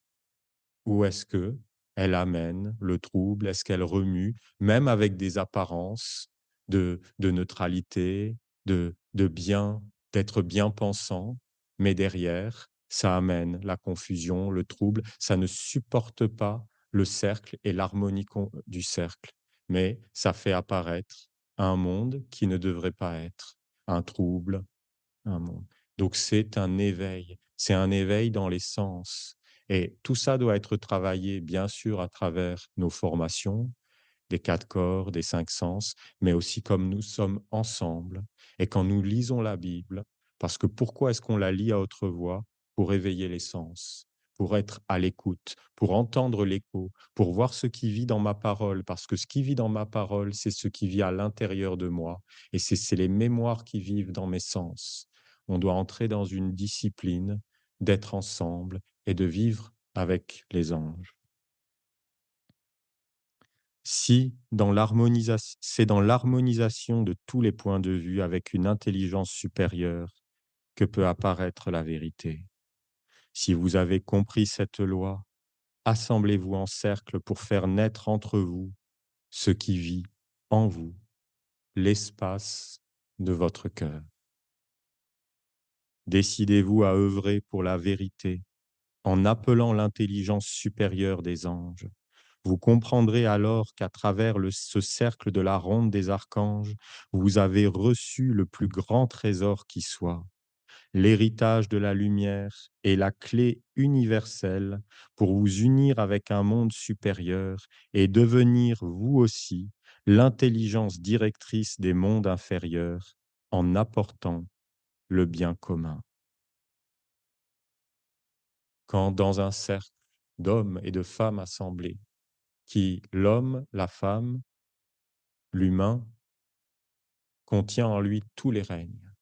ou est-ce que elle amène le trouble? Est-ce qu'elle remue, même avec des apparences de neutralité, de bien, d'être bien pensant, mais derrière, ça amène la confusion, le trouble, ça ne supporte pas le cercle et l'harmonie du cercle, mais ça fait apparaître un monde qui ne devrait pas être, un trouble, un monde. Donc c'est un éveil dans les sens. Et tout ça doit être travaillé, bien sûr, à travers nos formations, des 4 corps, des 5 sens, mais aussi comme nous sommes ensemble et quand nous lisons la Bible, parce que pourquoi est-ce qu'on la lit à haute voix? Pour éveiller les sens, pour être à l'écoute, pour entendre l'écho, pour voir ce qui vit dans ma parole, parce que ce qui vit dans ma parole, c'est ce qui vit à l'intérieur de moi, et c'est les mémoires qui vivent dans mes sens. On doit entrer dans une discipline d'être ensemble et de vivre avec les anges. Si c'est dans l'harmonisation de tous les points de vue avec une intelligence supérieure que peut apparaître la vérité. Si vous avez compris cette loi, assemblez-vous en cercle pour faire naître entre vous ce qui vit en vous, l'espace de votre cœur. Décidez-vous à œuvrer pour la vérité en appelant l'intelligence supérieure des anges. Vous comprendrez alors qu'à travers ce cercle de la ronde des archanges, vous avez reçu le plus grand trésor qui soit, l'héritage de la lumière et la clé universelle pour vous unir avec un monde supérieur et devenir vous aussi l'intelligence directrice des mondes inférieurs en apportant le bien commun. quand dans un cercle d'hommes et de femmes assemblés, qui l'homme, la femme, l'humain, contient en lui tous les règnes.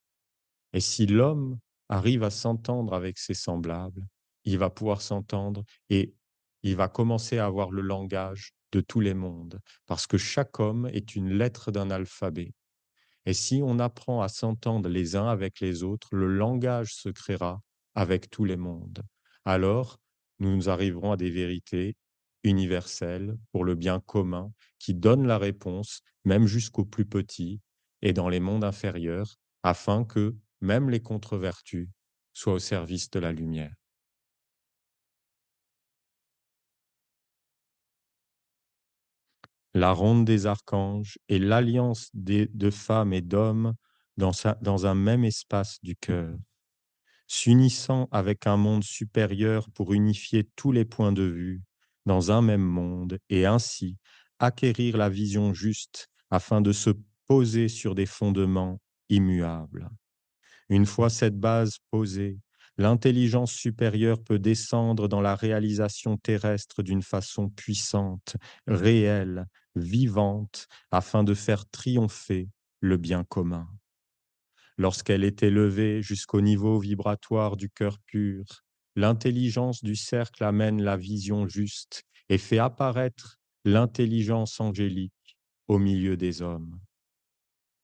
Et si l'homme arrive à s'entendre avec ses semblables, il va pouvoir s'entendre et il va commencer à avoir le langage de tous les mondes, parce que chaque homme est une lettre d'un alphabet. Et si on apprend à s'entendre les uns avec les autres, le langage se créera avec tous les mondes. Alors, nous arriverons à des vérités universelles pour le bien commun qui donnent la réponse, même jusqu'aux plus petits et dans les mondes inférieurs, afin que même les contre-vertus soient au service de la lumière. La ronde des archanges est l'alliance de femmes et d'hommes dans un même espace du cœur, s'unissant avec un monde supérieur pour unifier tous les points de vue dans un même monde et ainsi acquérir la vision juste afin de se poser sur des fondements immuables. Une fois cette base posée, l'intelligence supérieure peut descendre dans la réalisation terrestre d'une façon puissante, réelle, vivante, afin de faire triompher le bien commun. Lorsqu'elle est élevée jusqu'au niveau vibratoire du cœur pur, l'intelligence du cercle amène la vision juste et fait apparaître l'intelligence angélique au milieu des hommes.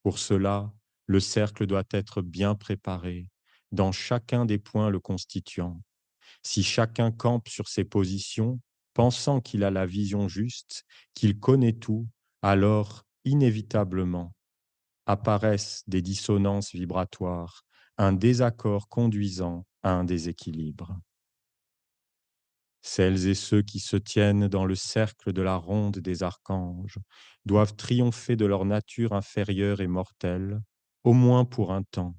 Pour cela, le cercle doit être bien préparé dans chacun des points le constituant. Si chacun campe sur ses positions, pensant qu'il a la vision juste, qu'il connaît tout, alors inévitablement apparaissent des dissonances vibratoires, un désaccord conduisant à un déséquilibre. Celles et ceux qui se tiennent dans le cercle de la ronde des archanges doivent triompher de leur nature inférieure et mortelle, au moins pour un temps,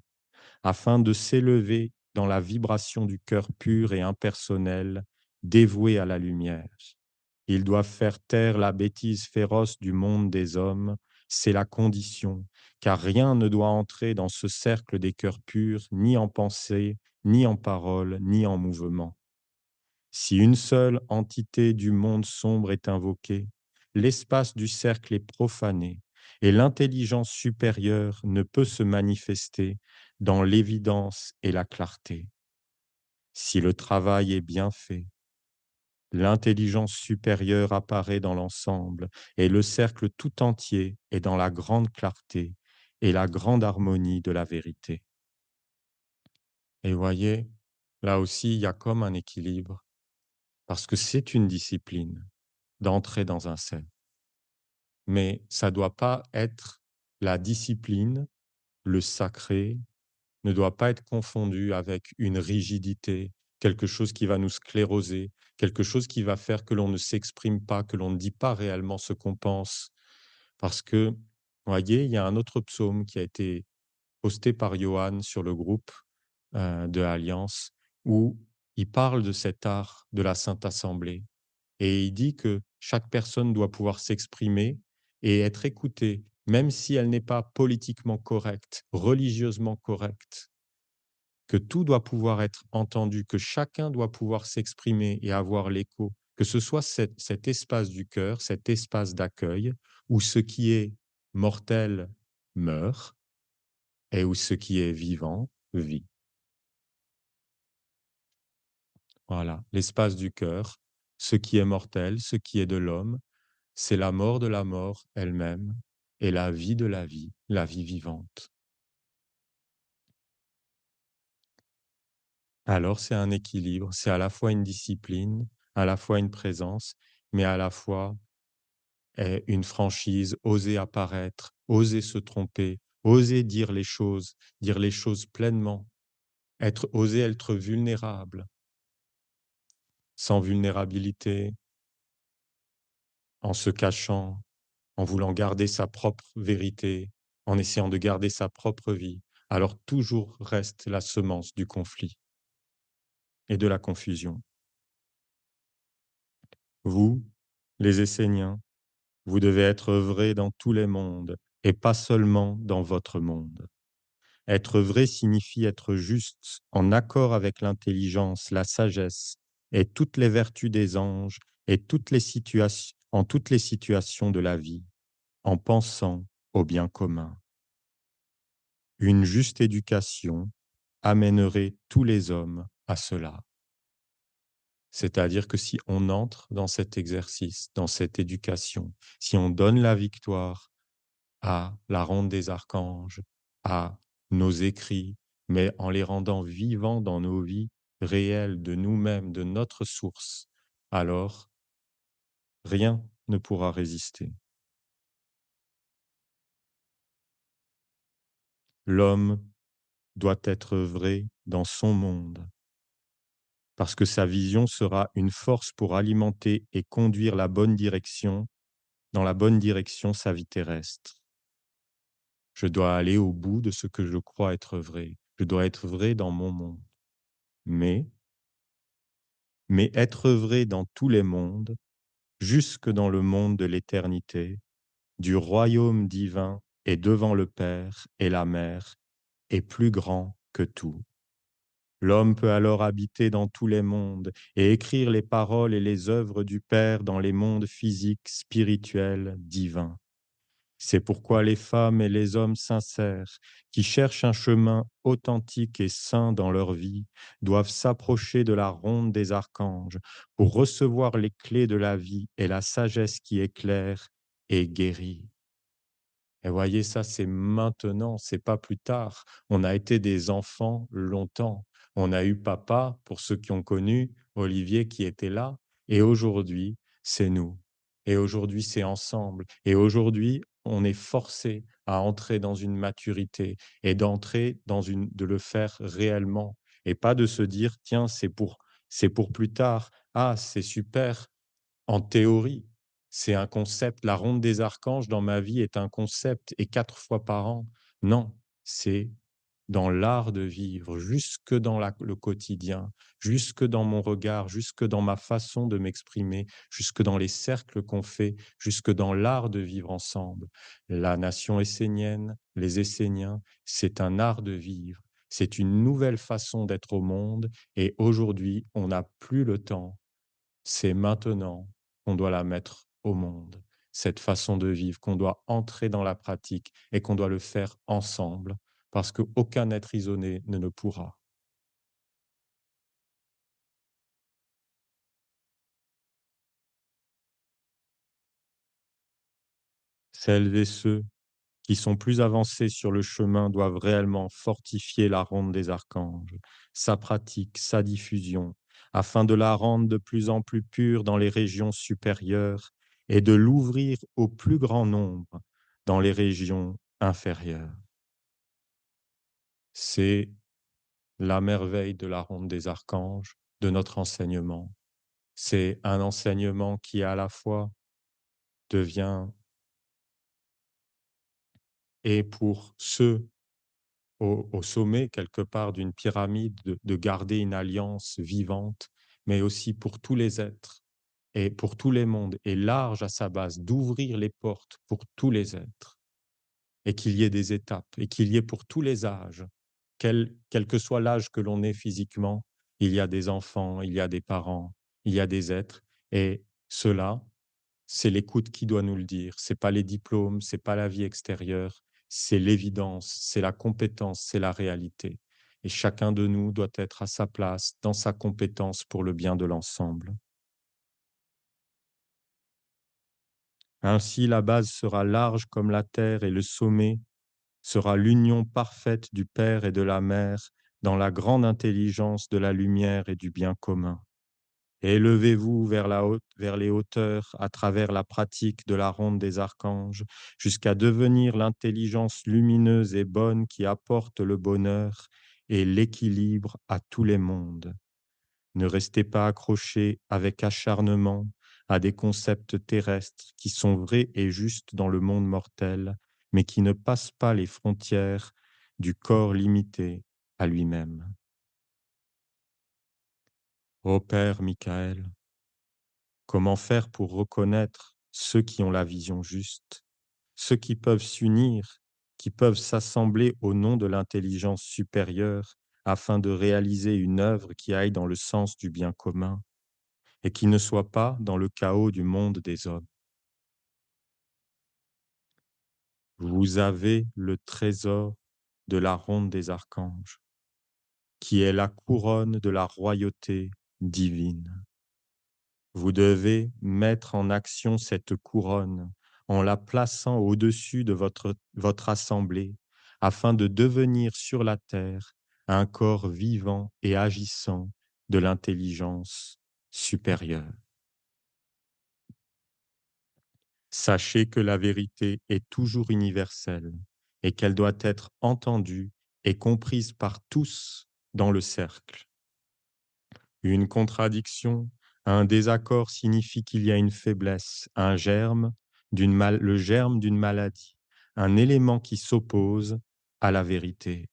afin de s'élever dans la vibration du cœur pur et impersonnel, dévoué à la lumière. Ils doivent faire taire la bêtise féroce du monde des hommes, c'est la condition, car rien ne doit entrer dans ce cercle des cœurs purs, ni en pensée, ni en parole, ni en mouvement. Si une seule entité du monde sombre est invoquée, l'espace du cercle est profané et l'intelligence supérieure ne peut se manifester dans l'évidence et la clarté. Si le travail est bien fait, l'intelligence supérieure apparaît dans l'ensemble et le cercle tout entier est dans la grande clarté et la grande harmonie de la vérité. Et voyez, là aussi, il y a comme un équilibre, parce que c'est une discipline d'entrer dans un cercle. Mais ça doit pas être la discipline, le sacré, ne doit pas être confondu avec une rigidité, quelque chose qui va nous scléroser, quelque chose qui va faire que l'on ne s'exprime pas, que l'on ne dit pas réellement ce qu'on pense. Parce que, voyez, il y a un autre psaume qui a été posté par Johan sur le groupe de Alliance, où il parle de cet art de la Sainte Assemblée. Et il dit que chaque personne doit pouvoir s'exprimer et être écoutée, même si elle n'est pas politiquement correcte, religieusement correcte, que tout doit pouvoir être entendu, que chacun doit pouvoir s'exprimer et avoir l'écho, que ce soit cet espace du cœur, cet espace d'accueil, où ce qui est mortel meurt et où ce qui est vivant vit. Voilà, l'espace du cœur, ce qui est mortel, ce qui est de l'homme, c'est la mort de la mort elle-même et la vie de la vie vivante. Alors c'est un équilibre, c'est à la fois une discipline, à la fois une présence, mais à la fois une franchise, oser apparaître, oser se tromper, oser dire les choses pleinement, oser être vulnérable. Sans vulnérabilité, en se cachant, en voulant garder sa propre vérité, en essayant de garder sa propre vie, alors toujours reste la semence du conflit et de la confusion. Vous, les Esséniens, vous devez être vrai dans tous les mondes et pas seulement dans votre monde. Être vrai signifie être juste, en accord avec l'intelligence, la sagesse et toutes les vertus des anges et en toutes les situations de la vie, en pensant au bien commun. Une juste éducation amènerait tous les hommes à cela. C'est-à-dire que si on entre dans cet exercice, dans cette éducation, si on donne la victoire à la ronde des archanges, à nos écrits, mais en les rendant vivants dans nos vies réelles de nous-mêmes, de notre source, alors rien ne pourra résister. L'homme doit être vrai dans son monde, parce que sa vision sera une force pour alimenter et conduire dans la bonne direction sa vie terrestre. Je dois aller au bout de ce que je crois être vrai. Je dois être vrai dans mon monde. Mais, mais être vrai dans tous les mondes, jusque dans le monde de l'éternité, du royaume divin et devant le Père et la Mère, est plus grand que tout. L'homme peut alors habiter dans tous les mondes et écrire les paroles et les œuvres du Père dans les mondes physiques, spirituels, divins. C'est pourquoi les femmes et les hommes sincères, qui cherchent un chemin authentique et sain dans leur vie, doivent s'approcher de la ronde des archanges pour recevoir les clés de la vie et la sagesse qui éclaire et guérit. Et voyez, ça, c'est maintenant, c'est pas plus tard. On a été des enfants longtemps. On a eu papa, pour ceux qui ont connu, Olivier qui était là. Et aujourd'hui, c'est nous. Et aujourd'hui, c'est ensemble. Et aujourd'hui, on est forcé à entrer dans une maturité et de le faire réellement. Et pas de se dire, tiens, c'est pour plus tard. Ah, c'est super, en théorie, c'est un concept. La ronde des archanges dans ma vie est un concept et 4 fois par an. Non, c'est dans l'art de vivre, jusque dans le quotidien, jusque dans mon regard, jusque dans ma façon de m'exprimer, jusque dans les cercles qu'on fait, jusque dans l'art de vivre ensemble. La nation essénienne, les Esséniens, c'est un art de vivre. C'est une nouvelle façon d'être au monde et aujourd'hui, on n'a plus le temps, c'est maintenant qu'on doit la mettre au monde, cette façon de vivre, qu'on doit entrer dans la pratique et qu'on doit le faire ensemble, parce qu'aucun être isolé ne le pourra. Celles et ceux qui sont plus avancés sur le chemin doivent réellement fortifier la ronde des archanges, sa pratique, sa diffusion, afin de la rendre de plus en plus pure dans les régions supérieures et de l'ouvrir au plus grand nombre dans les régions inférieures. C'est la merveille de la ronde des archanges, de notre enseignement. C'est un enseignement qui à la fois devient, et pour ceux au sommet quelque part d'une pyramide, de garder une alliance vivante, mais aussi pour tous les êtres et pour tous les mondes, et large à sa base, d'ouvrir les portes pour tous les êtres, et qu'il y ait des étapes, et qu'il y ait pour tous les âges, quel que soit l'âge que l'on est physiquement, il y a des enfants, il y a des parents, il y a des êtres, et cela, c'est l'écoute qui doit nous le dire. C'est pas les diplômes, c'est pas la vie extérieure, c'est l'évidence, c'est la compétence, c'est la réalité. Et chacun de nous doit être à sa place, dans sa compétence pour le bien de l'ensemble. Ainsi, la base sera large comme la terre et le sommet sera l'union parfaite du Père et de la Mère dans la grande intelligence de la lumière et du bien commun. Et élevez-vous vers les hauteurs à travers la pratique de la ronde des archanges, jusqu'à devenir l'intelligence lumineuse et bonne qui apporte le bonheur et l'équilibre à tous les mondes. Ne restez pas accrochés avec acharnement à des concepts terrestres qui sont vrais et justes dans le monde mortel, mais qui ne passent pas les frontières du corps limité à lui-même. Ô Père Michael, comment faire pour reconnaître ceux qui ont la vision juste, ceux qui peuvent s'unir, qui peuvent s'assembler au nom de l'intelligence supérieure afin de réaliser une œuvre qui aille dans le sens du bien commun? et qui ne soit pas dans le chaos du monde des hommes. Vous avez le trésor de la ronde des archanges, qui est la couronne de la royauté divine. Vous devez mettre en action cette couronne en la plaçant au-dessus de votre assemblée, afin de devenir sur la terre un corps vivant et agissant de l'intelligence supérieure. Sachez que la vérité est toujours universelle et qu'elle doit être entendue et comprise par tous dans le cercle. Une contradiction, un désaccord signifie qu'il y a une faiblesse, le germe d'une maladie, un élément qui s'oppose à la vérité.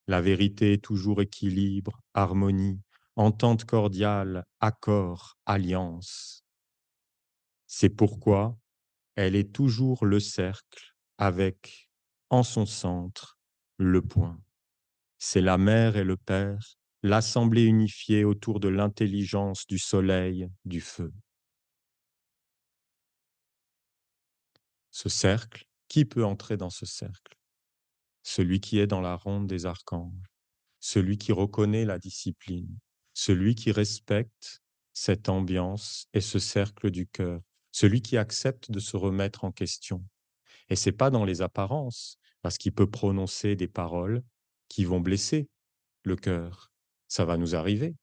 La vérité est toujours équilibre, harmonie, entente cordiale, accord, alliance. C'est pourquoi elle est toujours le cercle avec, en son centre, le point. C'est la mère et le père, l'assemblée unifiée autour de l'intelligence du soleil, du feu. Ce cercle, qui peut entrer dans ce cercle? Celui qui est dans la ronde des archanges, celui qui reconnaît la discipline, celui qui respecte cette ambiance et ce cercle du cœur, celui qui accepte de se remettre en question. Et c'est pas dans les apparences, parce qu'il peut prononcer des paroles qui vont blesser le cœur. Ça va nous arriver.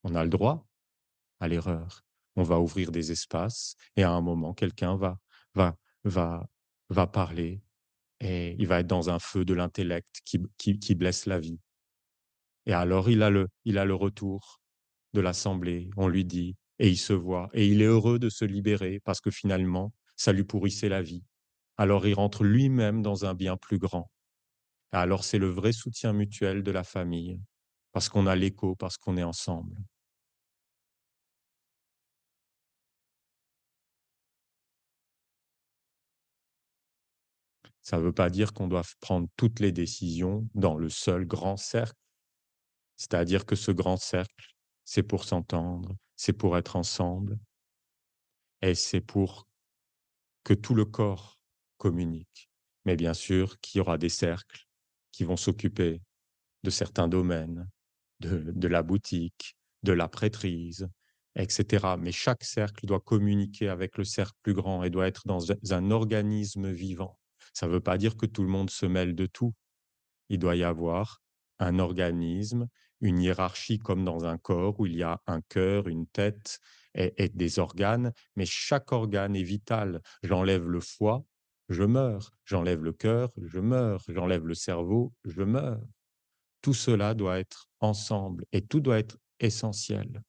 On a le droit à l'erreur. On va ouvrir des espaces et à un moment, quelqu'un va, va, va parler et il va être dans un feu de l'intellect qui blesse la vie. Et alors, il a le retour de l'assemblée. On lui dit et il se voit et il est heureux de se libérer parce que finalement, ça lui pourrissait la vie. Alors, il rentre lui-même dans un bien plus grand. Et alors, c'est le vrai soutien mutuel de la famille parce qu'on a l'écho, parce qu'on est ensemble. Ça ne veut pas dire qu'on doit prendre toutes les décisions dans le seul grand cercle. C'est-à-dire que ce grand cercle, c'est pour s'entendre, c'est pour être ensemble et c'est pour que tout le corps communique. Mais bien sûr qu'il y aura des cercles qui vont s'occuper de certains domaines, de la boutique, de la prêtrise, etc. Mais chaque cercle doit communiquer avec le cercle plus grand et doit être dans un organisme vivant. Ça ne veut pas dire que tout le monde se mêle de tout. Il doit y avoir un organisme, une hiérarchie comme dans un corps où il y a un cœur, une tête et des organes, mais chaque organe est vital. J'enlève le foie, je meurs. J'enlève le cœur, je meurs. J'enlève le cerveau, je meurs. Tout cela doit être ensemble et tout doit être essentiel.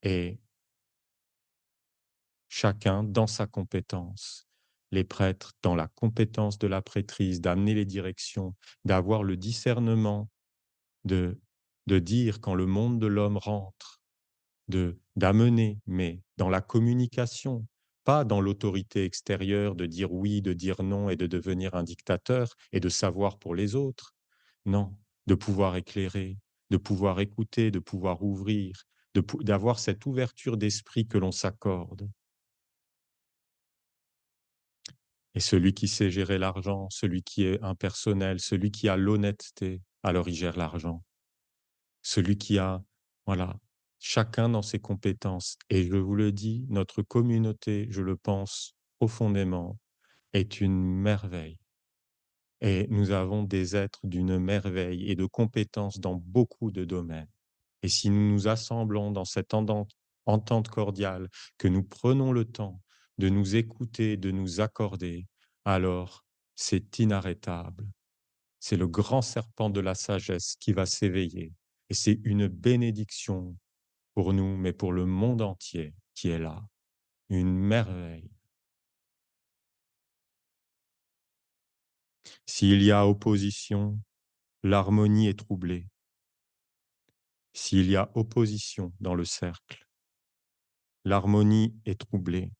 Et chacun dans sa compétence. Les prêtres dans la compétence de la prêtrise, d'amener les directions, d'avoir le discernement de, de dire quand le monde de l'homme rentre, d'amener, mais dans la communication, pas dans l'autorité extérieure de dire oui, de dire non et de devenir un dictateur et de savoir pour les autres. Non, de pouvoir éclairer, de pouvoir écouter, de pouvoir ouvrir, d'avoir cette ouverture d'esprit que l'on s'accorde. Et celui qui sait gérer l'argent, celui qui est impersonnel, celui qui a l'honnêteté, alors il gère l'argent. Celui qui a, voilà, chacun dans ses compétences. Et je vous le dis, notre communauté, je le pense profondément, est une merveille. Et nous avons des êtres d'une merveille et de compétences dans beaucoup de domaines. Et si nous nous assemblons dans cette entente cordiale, que nous prenons le temps de nous écouter, de nous accorder, alors c'est inarrêtable. C'est le grand serpent de la sagesse qui va s'éveiller. Et c'est une bénédiction pour nous, mais pour le monde entier qui est là. Une merveille. S'il y a opposition, l'harmonie est troublée. S'il y a opposition dans le cercle, l'harmonie est troublée,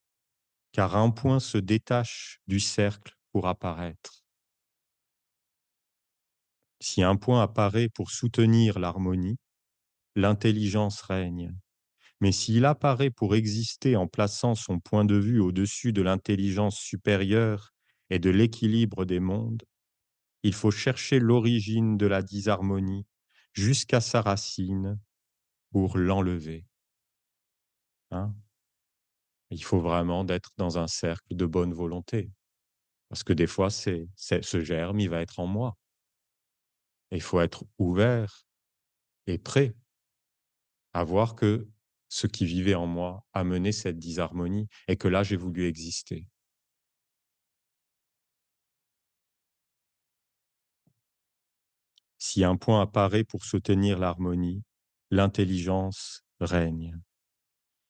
car un point se détache du cercle pour apparaître. Si un point apparaît pour soutenir l'harmonie, l'intelligence règne. Mais s'il apparaît pour exister en plaçant son point de vue au-dessus de l'intelligence supérieure et de l'équilibre des mondes, il faut chercher l'origine de la disharmonie jusqu'à sa racine pour l'enlever, hein. Il faut vraiment d'être dans un cercle de bonne volonté, parce que des fois, ce germe, il va être en moi. Et il faut être ouvert et prêt à voir que ce qui vivait en moi a mené cette disharmonie et que là, j'ai voulu exister. Si un point apparaît pour soutenir l'harmonie, l'intelligence règne.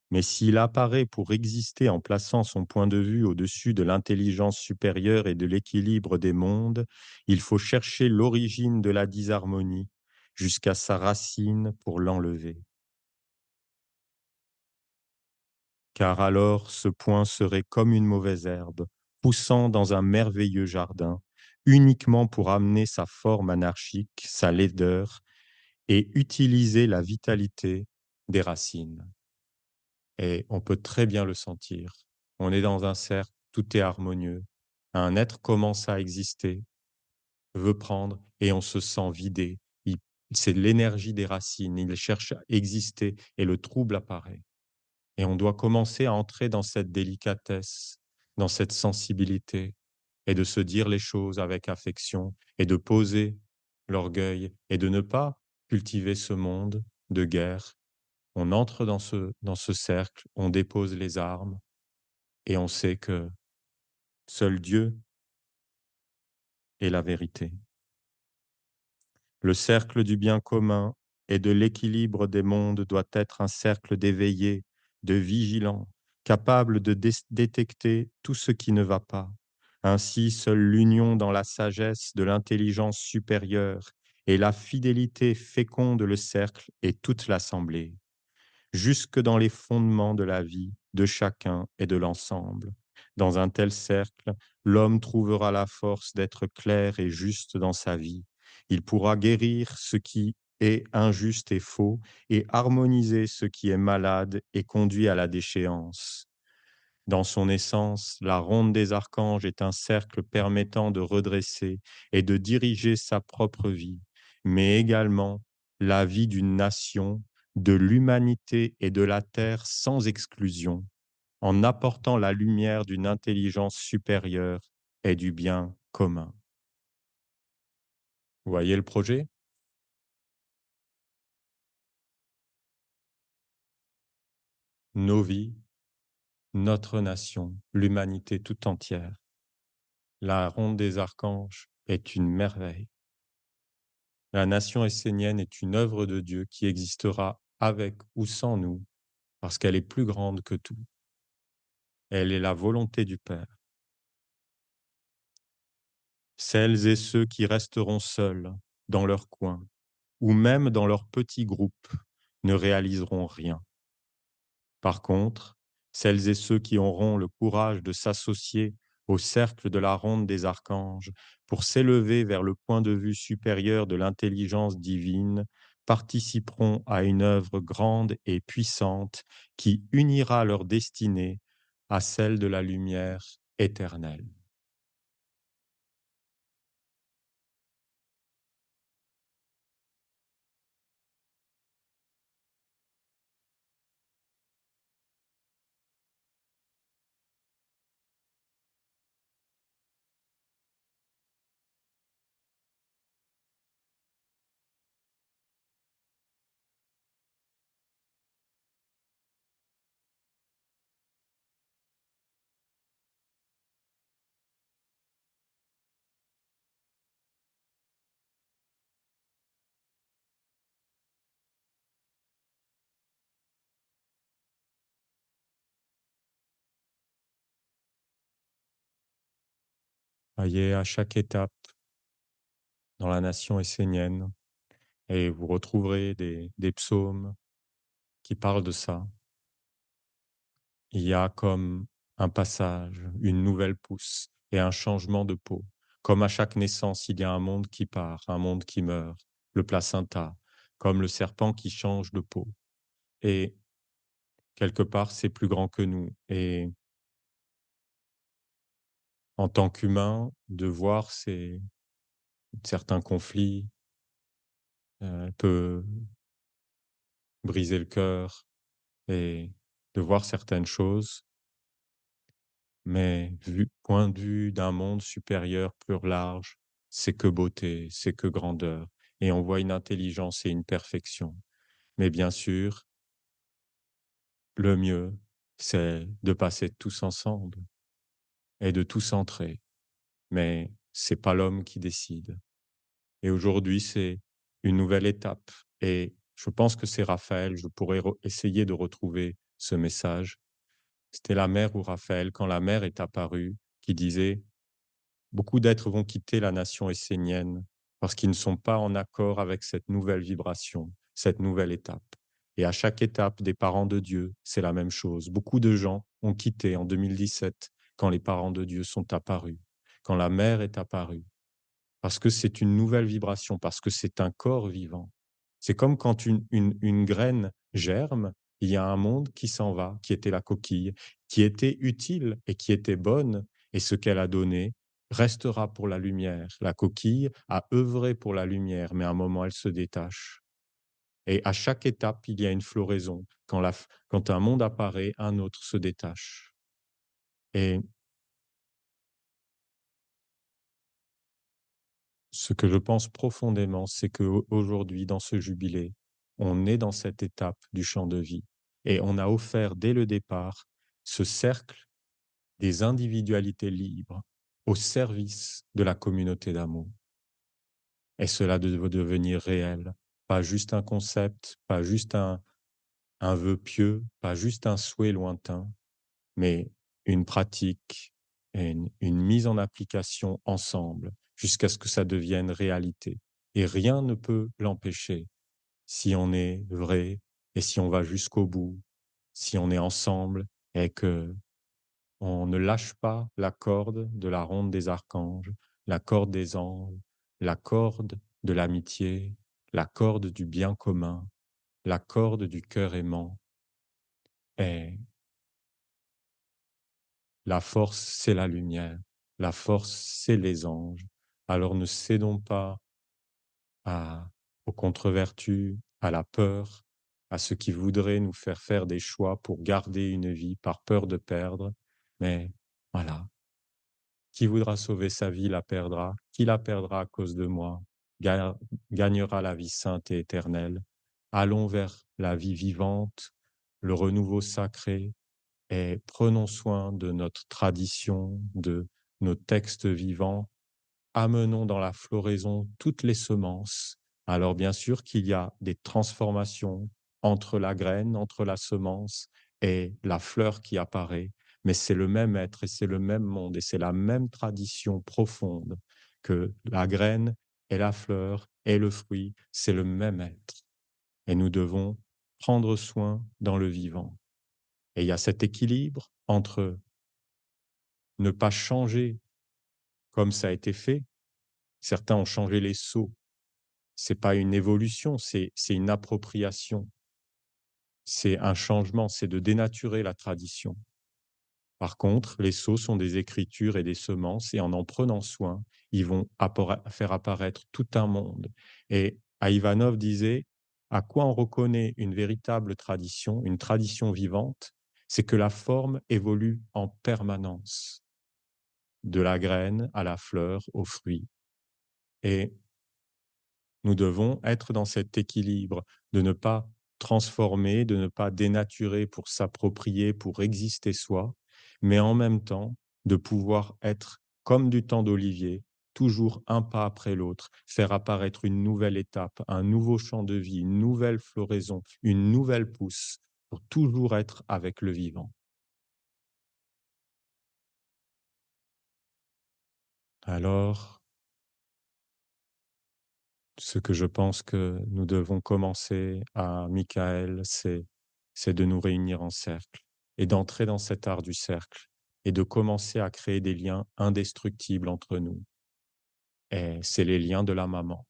Mais s'il apparaît pour exister en plaçant son point de vue au-dessus de l'intelligence supérieure et de l'équilibre des mondes, il faut chercher l'origine de la disharmonie jusqu'à sa racine pour l'enlever. Car alors ce point serait comme une mauvaise herbe, poussant dans un merveilleux jardin, uniquement pour amener sa forme anarchique, sa laideur, et utiliser la vitalité des racines. Et on peut très bien le sentir. On est dans un cercle, tout est harmonieux. Un être commence à exister, veut prendre, et on se sent vidé. C'est l'énergie des racines, il cherche à exister, et le trouble apparaît. Et on doit commencer à entrer dans cette délicatesse, dans cette sensibilité, et de se dire les choses avec affection, et de poser l'orgueil, et de ne pas cultiver ce monde de guerre. On entre dans ce cercle, on dépose les armes, et on sait que seul Dieu est la vérité. Le cercle du bien commun et de l'équilibre des mondes doit être un cercle d'éveillés, de vigilants, capable de détecter tout ce qui ne va pas. Ainsi, seule l'union dans la sagesse de l'intelligence supérieure et la fidélité féconde le cercle et toute l'assemblée, jusque dans les fondements de la vie de chacun et de l'ensemble. Dans un tel cercle, l'homme trouvera la force d'être clair et juste dans sa vie. Il pourra guérir ce qui est injuste et faux et harmoniser ce qui est malade et conduit à la déchéance. Dans son essence, la ronde des archanges est un cercle permettant de redresser et de diriger sa propre vie, mais également la vie d'une nation, de l'humanité et de la terre sans exclusion, en apportant la lumière d'une intelligence supérieure et du bien commun. Vous voyez le projet? Nos vies, notre nation, l'humanité tout entière. La ronde des archanges est une merveille. La nation essénienne est une œuvre de Dieu qui existera avec ou sans nous, parce qu'elle est plus grande que tout. Elle est la volonté du Père. Celles et ceux qui resteront seuls dans leur coin, ou même dans leur petit groupe, ne réaliseront rien. Par contre, celles et ceux qui auront le courage de s'associer au cercle de la ronde des archanges pour s'élever vers le point de vue supérieur de l'intelligence divine participeront à une œuvre grande et puissante qui unira leur destinée à celle de la lumière éternelle. Voyez, à chaque étape dans la nation essénienne, et vous retrouverez des psaumes qui parlent de ça. Il y a comme un passage, une nouvelle pousse et un changement de peau. Comme à chaque naissance, il y a un monde qui part, un monde qui meurt, le placenta, comme le serpent qui change de peau. Et quelque part, c'est plus grand que nous et en tant qu'humain, de voir certains conflits, peut briser le cœur et de voir certaines choses, mais point de vue d'un monde supérieur, plus large, c'est que beauté, c'est que grandeur et on voit une intelligence et une perfection. Mais bien sûr, le mieux, c'est de passer tous ensemble et de tout centrer, mais c'est pas l'homme qui décide. Et aujourd'hui, c'est une nouvelle étape et je pense que c'est Raphaël, je pourrais essayer de retrouver ce message. C'était la mère ou Raphaël, quand la mère est apparue, qui disait: «Beaucoup d'êtres vont quitter la nation essénienne parce qu'ils ne sont pas en accord avec cette nouvelle vibration, cette nouvelle étape». Et à chaque étape des parents de Dieu, c'est la même chose. Beaucoup de gens ont quitté en 2017 quand les parents de Dieu sont apparus, quand la mère est apparue. Parce que c'est une nouvelle vibration, parce que c'est un corps vivant. C'est comme quand une graine germe, il y a un monde qui s'en va, qui était la coquille, qui était utile et qui était bonne, et ce qu'elle a donné restera pour la lumière. La coquille a œuvré pour la lumière, mais à un moment, elle se détache. Et à chaque étape, il y a une floraison. Quand un monde apparaît, un autre se détache. Et ce que je pense profondément, c'est qu'aujourd'hui, dans ce jubilé, on est dans cette étape du champ de vie et on a offert dès le départ ce cercle des individualités libres au service de la communauté d'amour. Et cela doit devenir réel, pas juste un concept, pas juste un vœu pieux, pas juste un souhait lointain, mais une pratique et une mise en application ensemble jusqu'à ce que ça devienne réalité. Et rien ne peut l'empêcher si on est vrai et si on va jusqu'au bout, si on est ensemble et que on ne lâche pas la corde de la ronde des archanges, la corde des anges, la corde de l'amitié, la corde du bien commun, la corde du cœur aimant. Et la force, c'est la lumière. La force, c'est les anges. Alors ne cédons pas à, aux contre-vertus, à la peur, à ce qui voudrait nous faire faire des choix pour garder une vie par peur de perdre. Mais voilà, qui voudra sauver sa vie la perdra. Qui la perdra à cause de moi ga- gagnera la vie sainte et éternelle. Allons vers la vie vivante, le renouveau sacré, et prenons soin de notre tradition, de nos textes vivants, amenons dans la floraison toutes les semences. Alors bien sûr qu'il y a des transformations entre la graine, entre la semence et la fleur qui apparaît, mais c'est le même être et c'est le même monde et c'est la même tradition profonde que la graine et la fleur et le fruit, c'est le même être. Et nous devons prendre soin dans le vivant. Et il y a cet équilibre entre ne pas changer comme ça a été fait. Certains ont changé les sceaux. C'est pas une évolution, c'est une appropriation. C'est un changement, c'est de dénaturer la tradition. Par contre, les sceaux sont des écritures et des semences, et en prenant soin, ils vont faire apparaître tout un monde. Et Ivanov disait, à quoi on reconnaît une véritable tradition, une tradition vivante, c'est que la forme évolue en permanence, de la graine à la fleur, au fruit. Et nous devons être dans cet équilibre de ne pas transformer, de ne pas dénaturer pour s'approprier, pour exister soi, mais en même temps de pouvoir être comme du temps d'Olivier, toujours un pas après l'autre, faire apparaître une nouvelle étape, un nouveau champ de vie, une nouvelle floraison, une nouvelle pousse, pour toujours être avec le vivant. Alors, ce que je pense que nous devons commencer à Michael, c'est de nous réunir en cercle et d'entrer dans cet art du cercle et de commencer à créer des liens indestructibles entre nous. Et c'est les liens de la maman.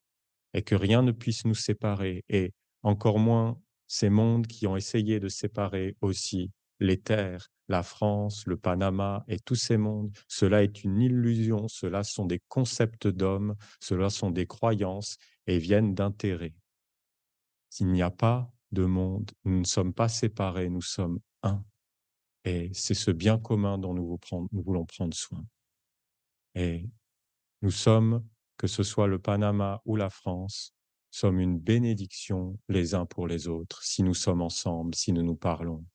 Et que rien ne puisse nous séparer et encore moins ces mondes qui ont essayé de séparer aussi les terres, la France, le Panama et tous ces mondes, cela est une illusion, cela sont des concepts d'hommes, cela sont des croyances et viennent d'intérêts. S'il n'y a pas de monde, nous ne sommes pas séparés, nous sommes un. Et c'est ce bien commun dont nous voulons prendre soin. Et nous sommes, que ce soit le Panama ou la France, sommes une bénédiction les uns pour les autres, si nous sommes ensemble, si nous nous parlons.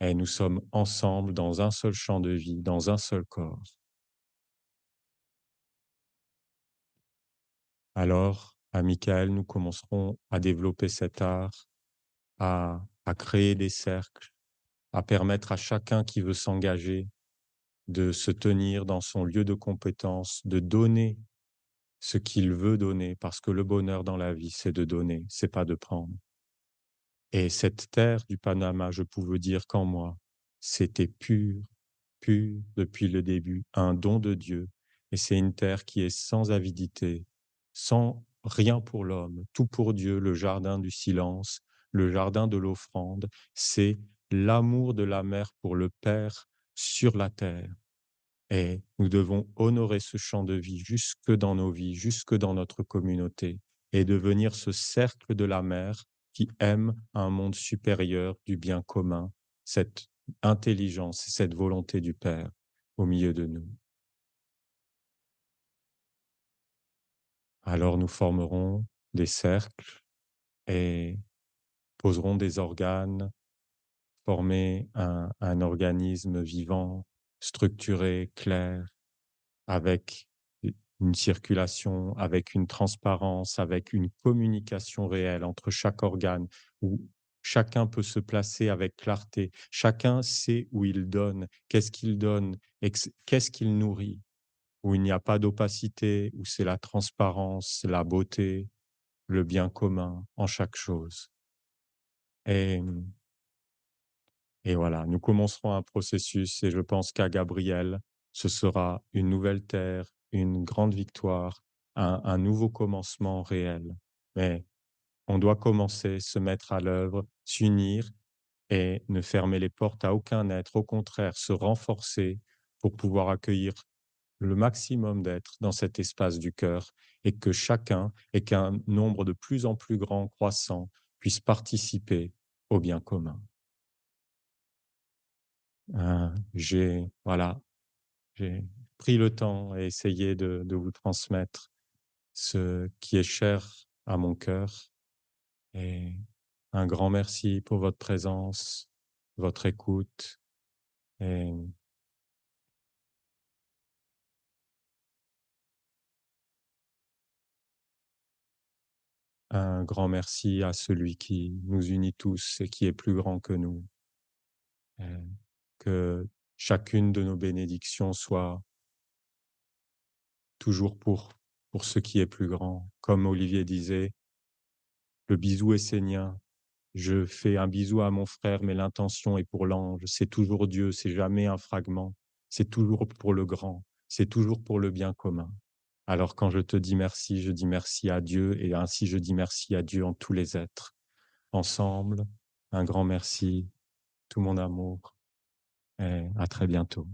Et nous sommes ensemble dans un seul champ de vie, dans un seul corps. Alors, à Michael, nous commencerons à développer cet art, à créer des cercles, à permettre à chacun qui veut s'engager de se tenir dans son lieu de compétence, de donner ce qu'il veut donner, parce que le bonheur dans la vie, c'est de donner, c'est pas de prendre. Et cette terre du Panama, je pouvais dire qu'en moi, c'était pur, pur depuis le début, un don de Dieu. Et c'est une terre qui est sans avidité, sans rien pour l'homme, tout pour Dieu, le jardin du silence, le jardin de l'offrande. C'est l'amour de la mère pour le Père sur la terre. Et nous devons honorer ce champ de vie jusque dans nos vies, jusque dans notre communauté, et devenir ce cercle de la mère qui aime un monde supérieur du bien commun, cette intelligence, cette volonté du Père au milieu de nous. Alors nous formerons des cercles et poserons des organes, former un organisme vivant, structuré, clair, avec une circulation, avec une transparence, avec une communication réelle entre chaque organe, où chacun peut se placer avec clarté. Chacun sait où il donne, qu'est-ce qu'il nourrit, où il n'y a pas d'opacité, où c'est la transparence, la beauté, le bien commun en chaque chose. Et, et voilà, nous commencerons un processus et je pense qu'à Gabriel, ce sera une nouvelle terre, une grande victoire, un nouveau commencement réel. Mais on doit commencer, se mettre à l'œuvre, s'unir et ne fermer les portes à aucun être, au contraire, se renforcer pour pouvoir accueillir le maximum d'êtres dans cet espace du cœur et que chacun et qu'un nombre de plus en plus grand, croissant, puisse participer au bien commun. Voilà, j'ai pris le temps et essayé de vous transmettre ce qui est cher à mon cœur et un grand merci pour votre présence, votre écoute et un grand merci à celui qui nous unit tous et qui est plus grand que nous. Et que chacune de nos bénédictions soit toujours pour ce qui est plus grand. Comme Olivier disait, le bisou est saignant. Je fais un bisou à mon frère, mais l'intention est pour l'ange. C'est toujours Dieu, c'est jamais un fragment. C'est toujours pour le grand, c'est toujours pour le bien commun. Alors quand je te dis merci, je dis merci à Dieu et ainsi je dis merci à Dieu en tous les êtres. Ensemble, un grand merci, tout mon amour et à très bientôt.